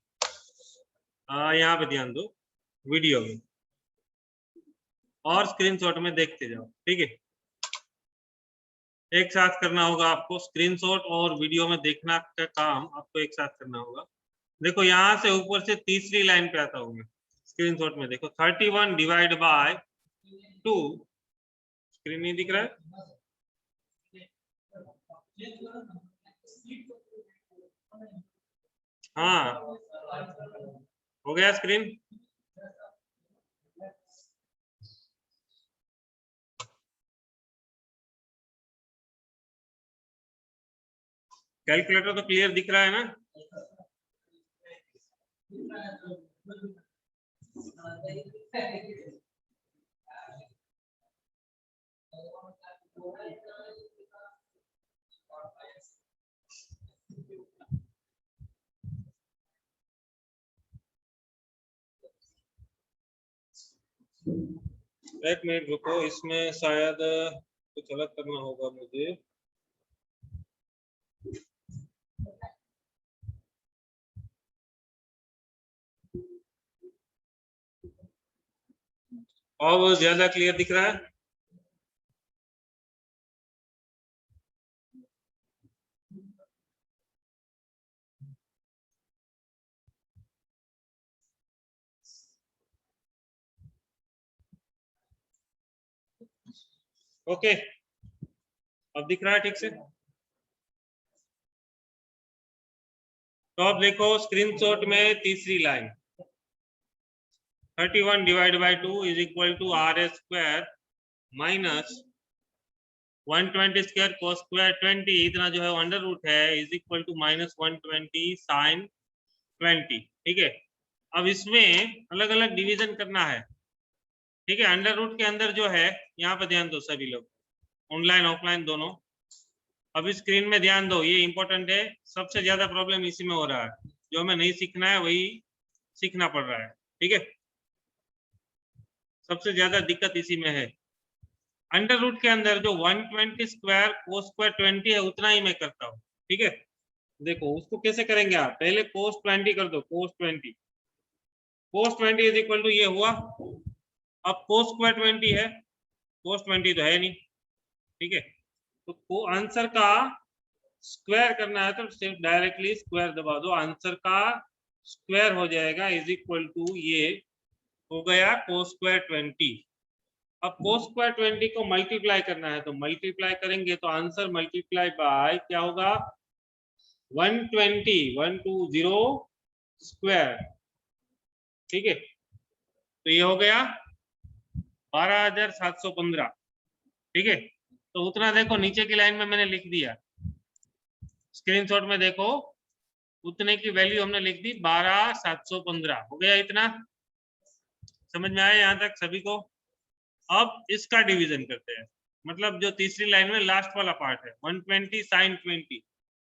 [SPEAKER 1] यहाँ पे ध्यान दो, वीडियो में और स्क्रीनशॉट में देखते जाओ. ठीक है, एक साथ करना होगा आपको. स्क्रीनशॉट और वीडियो में देखना का काम आपको एक साथ करना होगा. देखो यहाँ से ऊपर से तीसरी लाइन पे आता हूँ मैं. स्क्रीनशॉट में देखो 31 डिवाइड बाय 2. स्क्रीन नहीं दिख रहा है? हाँ, हो गया स्क्रीन? कैलकुलेटर तो क्लियर दिख रहा है ना? एक मिनट रुको, इसमें शायद कुछ अलग करना होगा मुझे. और वो ज्यादा क्लियर दिख रहा है? ओके, अब दिख रहा है ठीक से? तो अब देखो स्क्रीनशॉट में तीसरी line 31 divide by 2 is equal to RS square minus 120 square cos square 20, इतना जो है अंडर रूट है, is equal to minus 120 sine 20. ठीक है, अब इसमें अलग अलग डिवीजन करना है. ठीक है, अंडर रूट के अंदर जो है, यहाँ पे ध्यान दो सभी लोग, ऑनलाइन ऑफलाइन दोनों. अभी स्क्रीन में ध्यान दो, ये इंपॉर्टेंट है, सबसे ज्यादा प्रॉब्लम इसी में हो रहा है. जो हमें नहीं सीखना है वही सीखना पड़ रहा है, ठीक है। सबसे ज्यादा दिक्कत इसी में है। अंडर रूट के अंदर जो 120 स्क्वायर कोस स्क्वायर 20 है उतना ही मैं करता हूँ, ठीक है। देखो उसको कैसे करेंगे आप, पहले कोस 20 कर दो, कोस 20, कोस 20 इज इक्वल टू ये हुआ। अब कोस स्क्वायर 20 है, कोस 20 तो है नहीं, ठीक है। तो आंसर का स्क्वायर करना है तो सिर्फ डायरेक्टली स्क्वायर दबा दो, आंसर का स्क्वायर हो जाएगा इज इक्वल टू ये हो गया कोस स्क्वायर 20। अब कोस स्क्वायर 20 को मल्टीप्लाई करना है तो मल्टीप्लाई करेंगे तो आंसर मल्टीप्लाई बाय क्या होगा 120 120 स्क्वायर, ठीक है। तो ये हो गया 12,715, ठीक है। तो उतना देखो नीचे की लाइन में मैंने लिख दिया, स्क्रीनशॉट में देखो उतने की वैल्यू हमने लिख दी 12,715 हो गया। इतना समझ में आया यहाँ तक सभी को। अब इसका डिवीजन करते हैं, मतलब जो तीसरी लाइन में लास्ट वाला पार्ट है 120 साइन 20,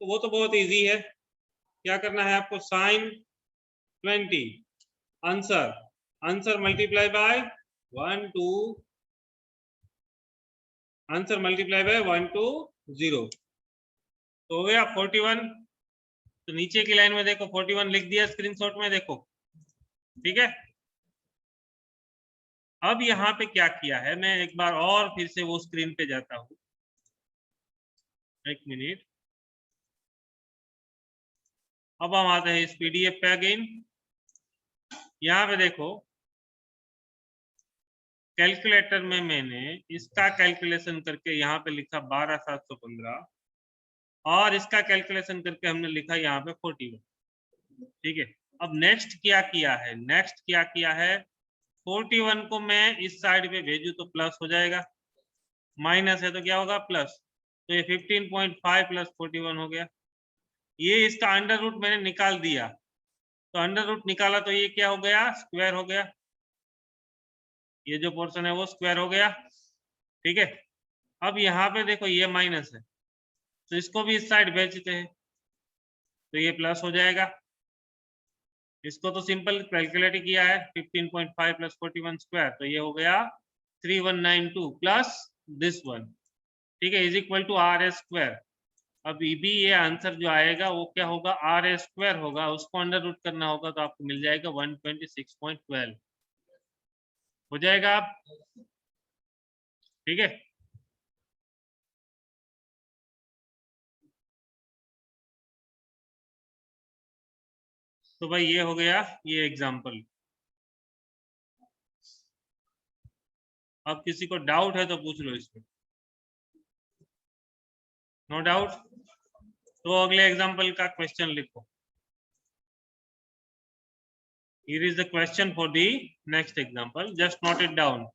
[SPEAKER 1] तो वो तो बहुत इजी है। क्या करना है आपको, sine 20 answer, answer multiply by 1 2, answer multiply by 120 तो हो गया 41। तो नीचे की लाइन में देखो 41 लिख दिया स्क्रीनशॉट में देखो, ठीक है। अब यहाँ पे क्या किया है, मैं एक बार और फिर से वो स्क्रीन पे जाता हूँ, एक मिनट। अब हम आते हैं इस पीडीएफ पे अगेन। यहाँ पे देखो कैलकुलेटर में मैंने इसका कैलकुलेशन करके यहाँ पे लिखा 12,715 और इसका कैलकुलेशन करके हमने लिखा यहाँ पे 41, ठीक है। अब नेक्स्ट क्या किया है, नेक्स्ट क्या किया है, 41 को मैं इस साइड पे भेजू तो प्लस हो जाएगा, माइनस है तो क्या होगा प्लस, तो ये 15.5 प्लस 41 हो गया। ये इसका अंडर रूट मैंने निकाल दिया, तो अंडर रूट निकाला तो ये क्या हो गया, स्क्वायर हो गया। ये जो पोर्शन है वो स्क्वायर हो गया, ठीक है। अब यहाँ पे देखो ये माइनस है तो इसको भी इस साइड भेजते हैं तो ये प्लस हो जाएगा। इसको तो सिंपल कैलकुलेट किया है 15.5 प्लस 41 स्क्वायर, तो ये हो गया 3192 प्लस दिस वन, ठीक है, is equal to R S square. अब भी ये आंसर जो आएगा वो क्या होगा, आर ए स्क्वायर होगा, उसको अंडर रूट करना होगा तो आपको मिल जाएगा 126.12 हो जाएगा आप, ठीक है। तो भाई ये हो गया ये एग्जांपल। अब किसी को डाउट है तो पूछ लो इसमें, नो डाउट। तो अगले एग्जांपल का क्वेश्चन लिखो। Here is the question for the next example, just note it down.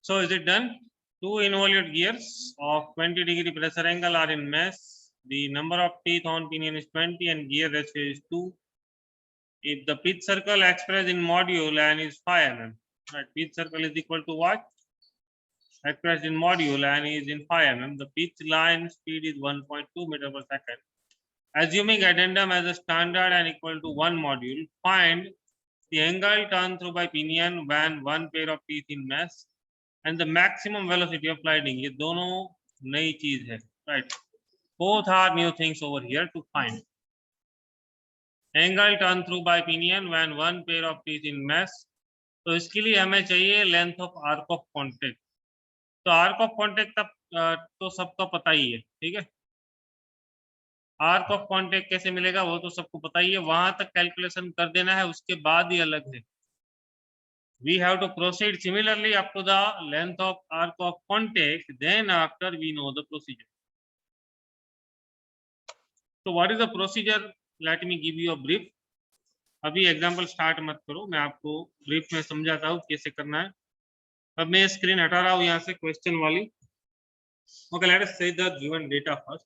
[SPEAKER 1] So is it done? Two involute gears of 20-degree pressure angle are in mesh. The number of teeth on pinion is 20 and gear ratio is 2. If the pitch circle expressed in module and is 5 mm, right? Pitch circle is equal to what? Expressed in module and is in 5 mm. The pitch line speed is 1.2 meter per second. Assuming addendum as a standard and equal to 1 module, find the angle turn through by pinion when one pair of teeth in mesh and the maximum velocity of sliding. ये दोनों नई चीज है, right? Both are new things over here to find. Angle turn through by pinion when one pair of teeth in mesh. तो इसके लिए हमें चाहिए length of arc of contact. तो आर्क ऑफ कॉन्टेक्ट तब तो सबका पता ही है, ठीक है. आर्क ऑफ कॉन्टेक्ट कैसे मिलेगा वो तो सबको पता ही है. वहां तक कैलकुलेशन कर देना है, उसके बाद ही अलग है. We have to proceed similarly up to the length of arc of contact. Then after we know the procedure. So what is the procedure? Let me give you a brief. अभी example start मत करो, मैं आपको brief में समझाता हूँ कैसे करना है. अब मैं स्क्रीन हटा रहा हूँ यहाँ से क्वेश्चन वाली. Okay, let us say the given data first.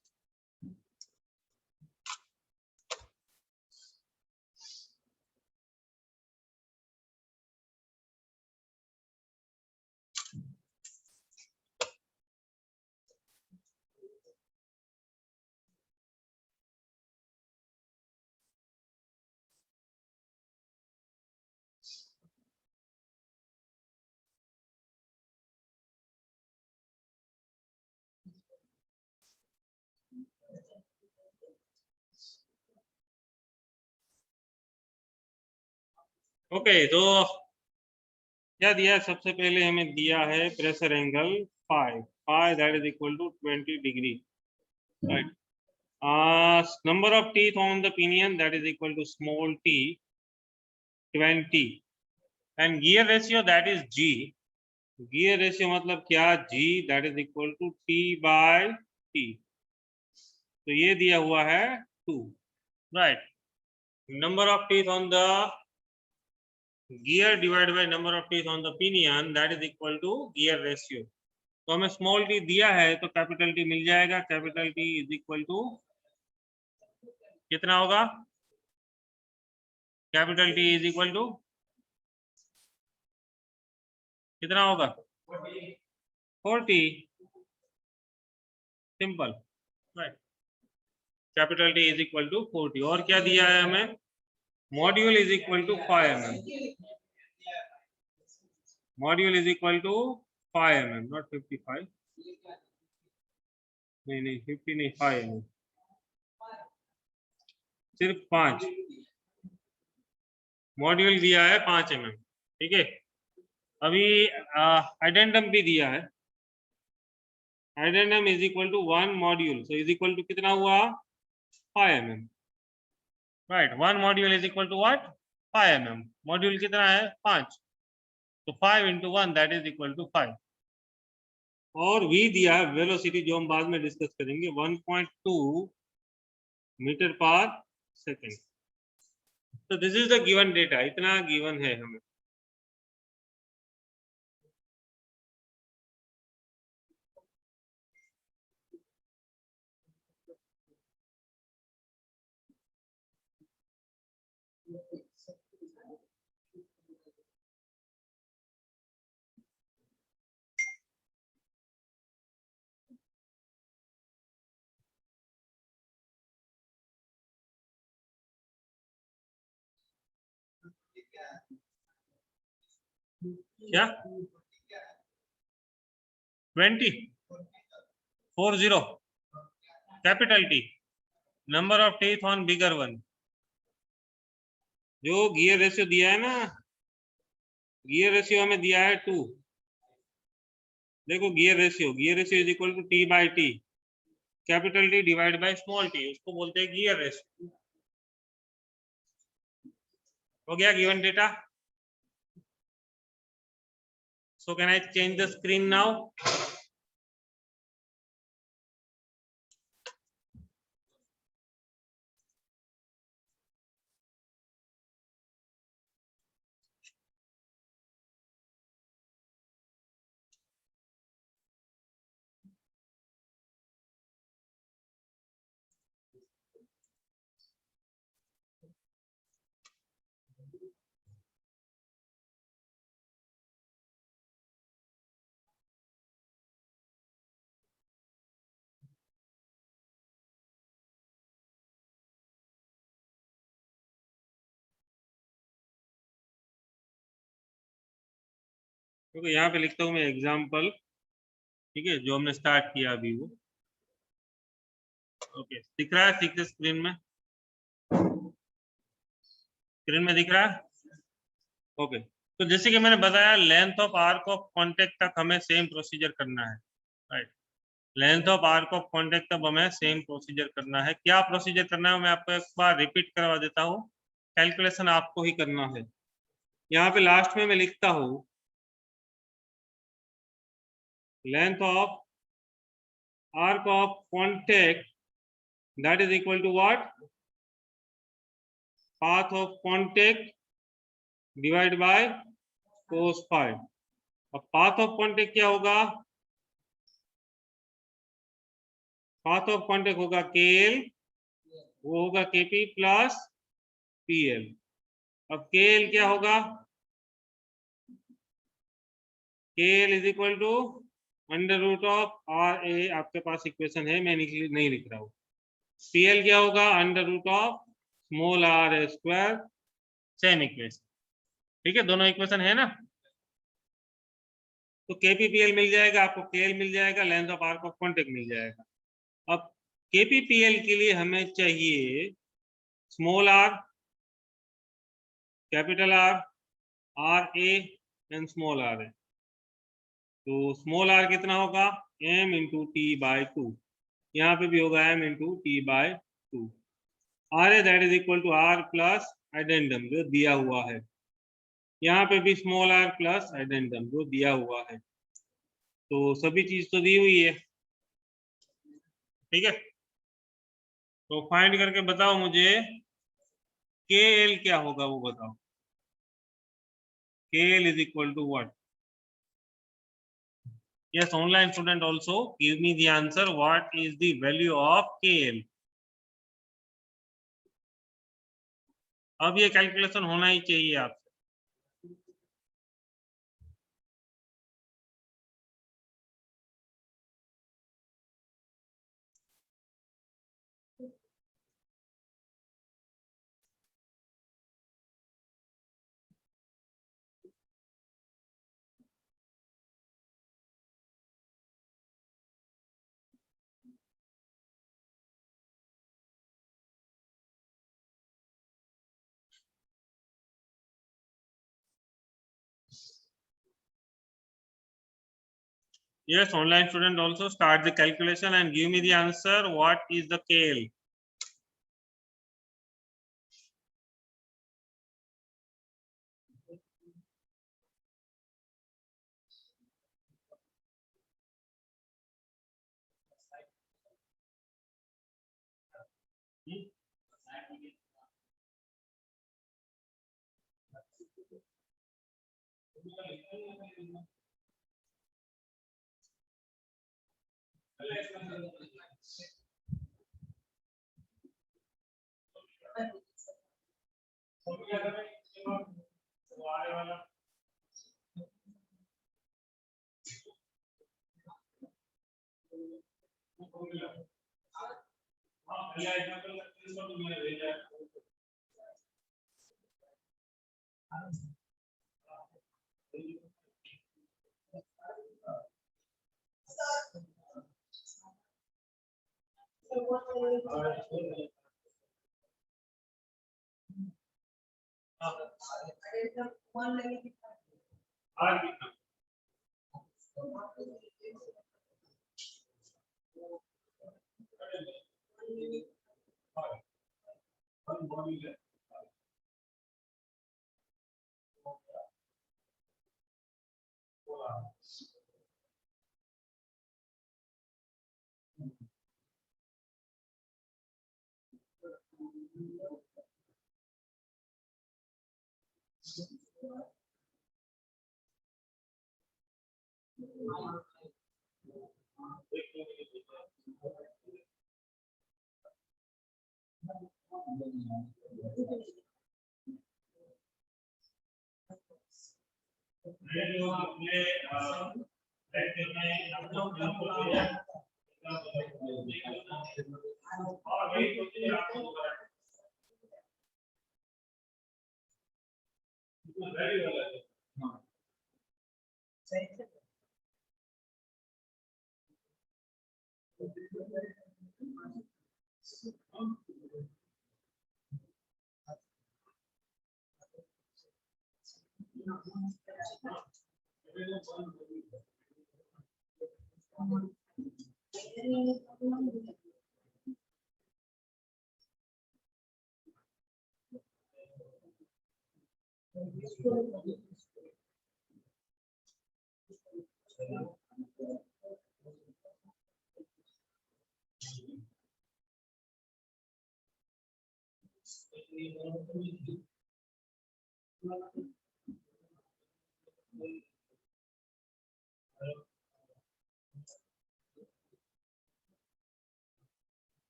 [SPEAKER 1] Okay, तो क्या दिया है? सबसे पहले हमें दिया है pressure angle 5 that is equal to 20 degree, right? Number of teeth on the pinion that is equal to small t 20 and gear ratio that is g. gear ratio मतलब क्या? g that is equal to t by t. तो ये दिया हुआ है 2, right? Number of teeth on the gear divided by number of teeth on the pinion that is equal to gear ratio. तो हमें small T दिया है तो कैपिटल टी मिल जाएगा. Capital T is equal to कितना होगा? Capital T is equal to कितना होगा? 40. Simple, right. Capital T is equal to 40. और क्या दिया है हमें? Module is equal to 5 mm. Module is equal to 5 mm, not 55. नहीं 50 नहीं, 5 mm. सिर्फ 5. मॉड्यूल दिया है 5 mm, ठीक है. अभी एडेंडम भी दिया है. Addendum is equal to 1 module, so is equal to कितना हुआ? 5 mm, right. 1 module is equal to what? 5 mm. Module कितना है? 5. तो 5 into 1 that is equal to 5. और v दिया है वेलोसिटी, जो हम बाद में डिस्कस करेंगे, 1.2 मीटर पर सेकेंड. तो this is the given data. इतना गिवन है हमें. क्या 40 capital T. Number of teeth on bigger one. जो गियर रेशियो दिया है ना, गियर रेशियो हमें दिया है 2. देखो gear ratio is equal to T by T. Capital T divide by small T, उसको बोलते हैं गियर रेशियो. हो गया given data. So can I change the screen now? क्योंकि यहाँ पे लिखता हूँ मैं एग्जाम्पल, ठीक है, जो हमने स्टार्ट किया अभी वो। ओके, दिख रहा है ठीक से स्क्रीन में? स्क्रीन में दिख रहा है? ओके, तो जैसे कि मैंने बताया, length of arc of contact तक हमें सेम प्रोसीजर करना है, right. Length of arc of contact तक हमें सेम प्रोसीजर करना है। क्या प्रोसीजर करना है मैं आपको एक बार रिपीट करवा देता हूँ। कैलकुलेशन आपको ही करना है। यहाँ पे लास्ट में मैं लिखता हूँ length of arc of contact that is equal to what? Path of contact divide by cos phi. अब पाथ ऑफ कॉन्टेक्ट क्या होगा? पाथ ऑफ कॉन्टेक्ट होगा KL, वो होगा KP प्लस PL। अब KL क्या होगा? KL is equal to under root of RA, आपके पास इक्वेशन है, मैं नहीं लिख रहा हूँ। PL क्या होगा? Under root of small r square, same equation, ठीक है, दोनों इक्वेशन है ना। तो KPPL मिल जाएगा आपको, KL मिल जाएगा, length of arc of contact मिल जाएगा। अब KPPL के लिए हमें चाहिए small r, capital R, RA and small r है। तो स्मॉल r कितना होगा? m into T by two. यहाँ पे भी होगा m into T by two. RA that is equal to R plus addendum जो दिया हुआ है। यहाँ पे भी स्मॉल r प्लस एडेंडम जो दिया हुआ है। तो सभी चीज तो दी हुई है, ठीक है। तो फाइंड करके बताओ मुझे KL क्या होगा, वो बताओ। KL is equal to what? Yes, online student also give me the answer. What is the value of KL? अब ये कैलकुलेशन होना ही चाहिए आपसे। Yes, online student also start the calculation and give me the answer. What is the KL?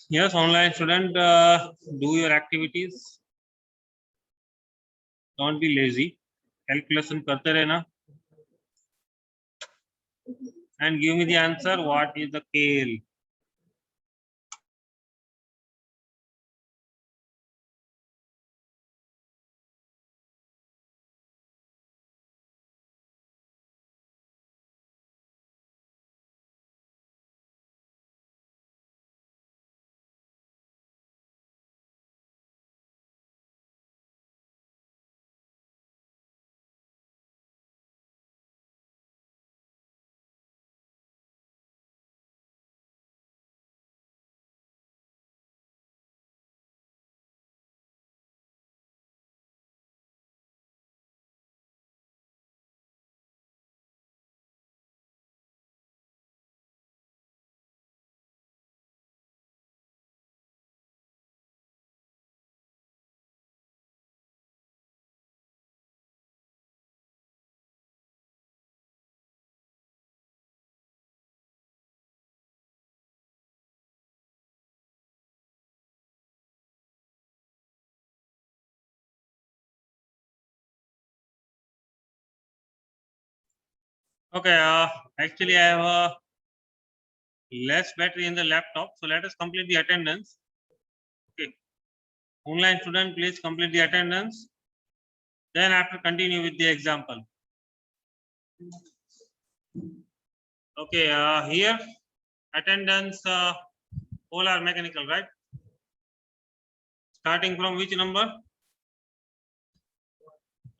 [SPEAKER 1] Yes, online student, do your activities. Don't be lazy. Calculation karte rehna. And give me the answer. What is the kale? Okay, actually I have a less battery in the laptop, so let us complete the attendance. Okay, online student, please complete the attendance. Then after continue with the example. Okay, here attendance all are mechanical, right? Starting from which number?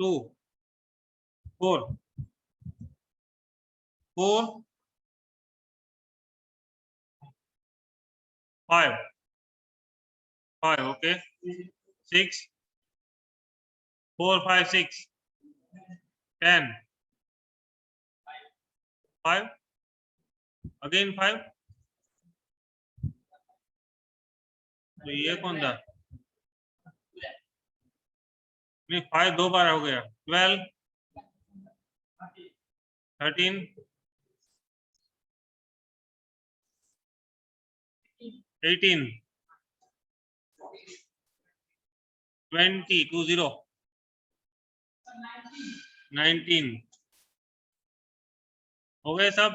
[SPEAKER 1] 2, 4, 4, 5, 5. Okay, 6, 4, 5, 6. 10, 5, again 5, तो ये कौन था? नहीं 5 2 बार हो गया। 12, 13, 18, 20, 20, 19, हो गए सब?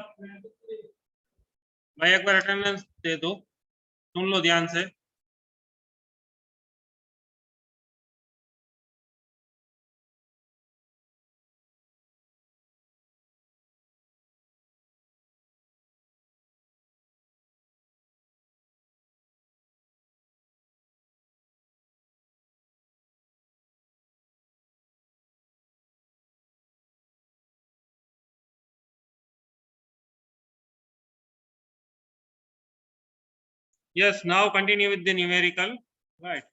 [SPEAKER 1] भाई एक बार अटेंडेंस दे दो, सुन लो ध्यान से। Yes, now continue with the numerical. Right.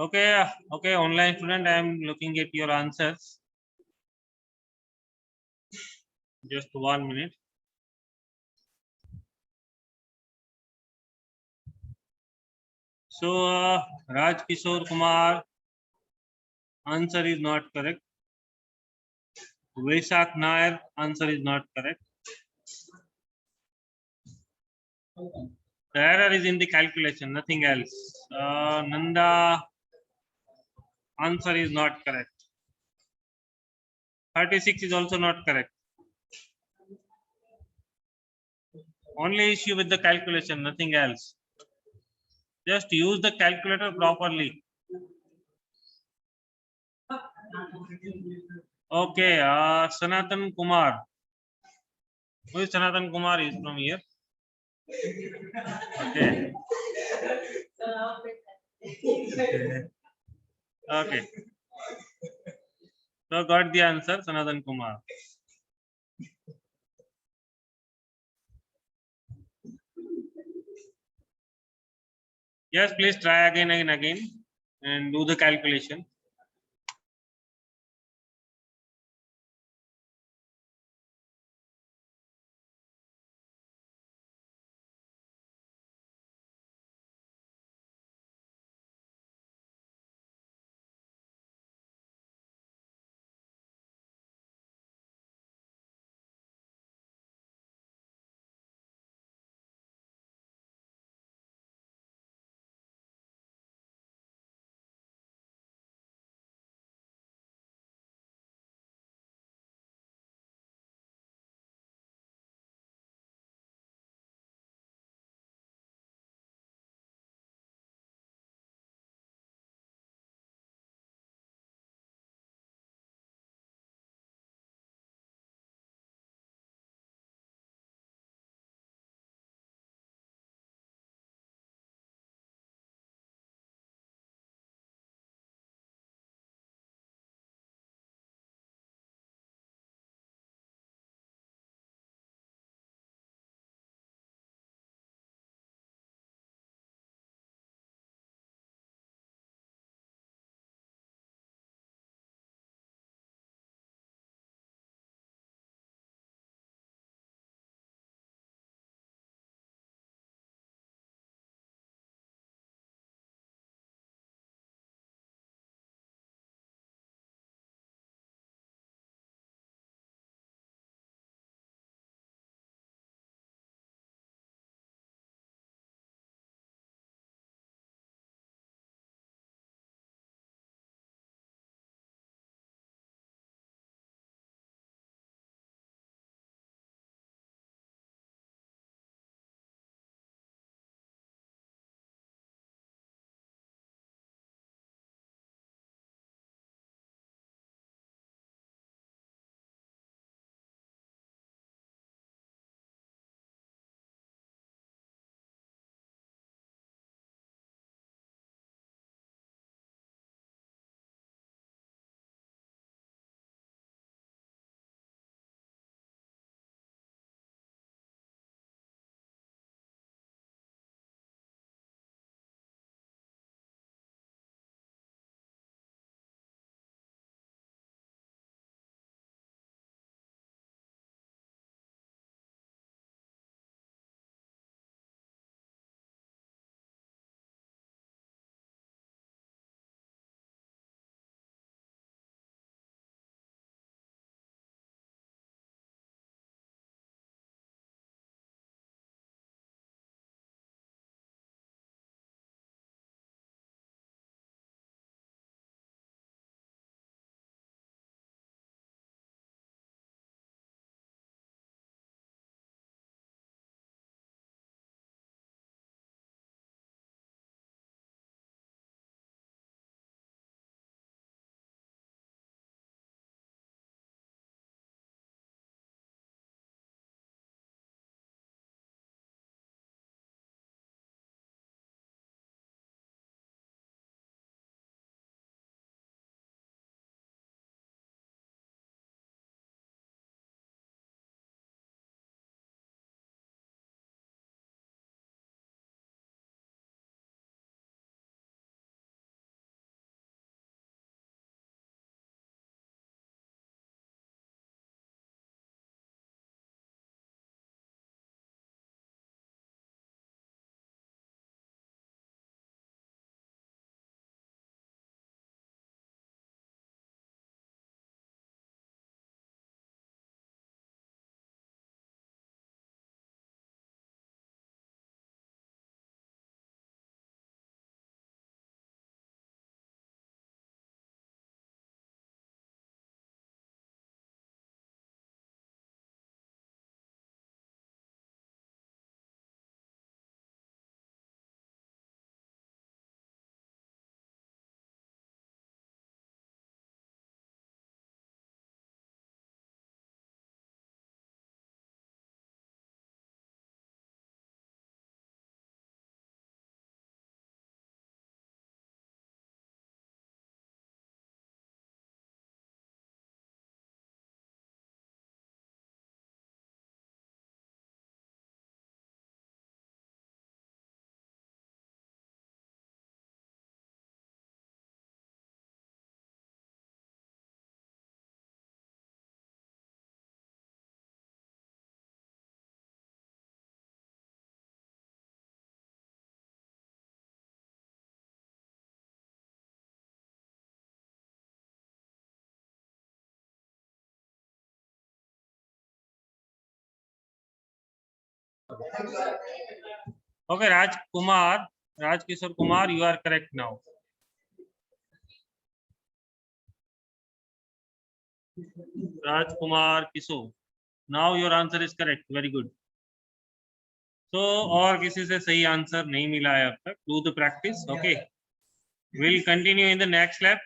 [SPEAKER 1] Okay, online student, I am looking at your answers. Just 1 minute. So Raj Kishore Kumar, answer is not correct. Vaishak Nair, answer is not correct. The error is in the calculation, nothing else. Nanda, answer is not correct. 36 is also not correct. Only issue with the calculation, nothing else. Just use the calculator properly. Okay, Sanatan Kumar. Who is Sanatan Kumar? Is from here. Okay. Okay. So got the answer, Sanatan Kumar. Yes, please try again and again and do the calculation. Okay, Rajkishore Kumar, you are correct now. Rajkumar Kishore, now your answer is correct. Very good. So और किसी से सही answer नहीं मिला है अब तक. Do the practice. Okay. We'll continue in the next lab.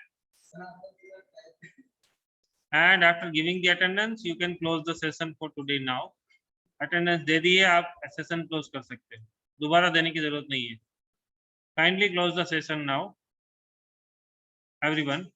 [SPEAKER 1] And after giving the attendance, you can close the session for today now. Attendance दे दिए, आप session close कर सकते हैं. दोबारा देने की जरूरत नहीं है. Kindly close the session now, everyone.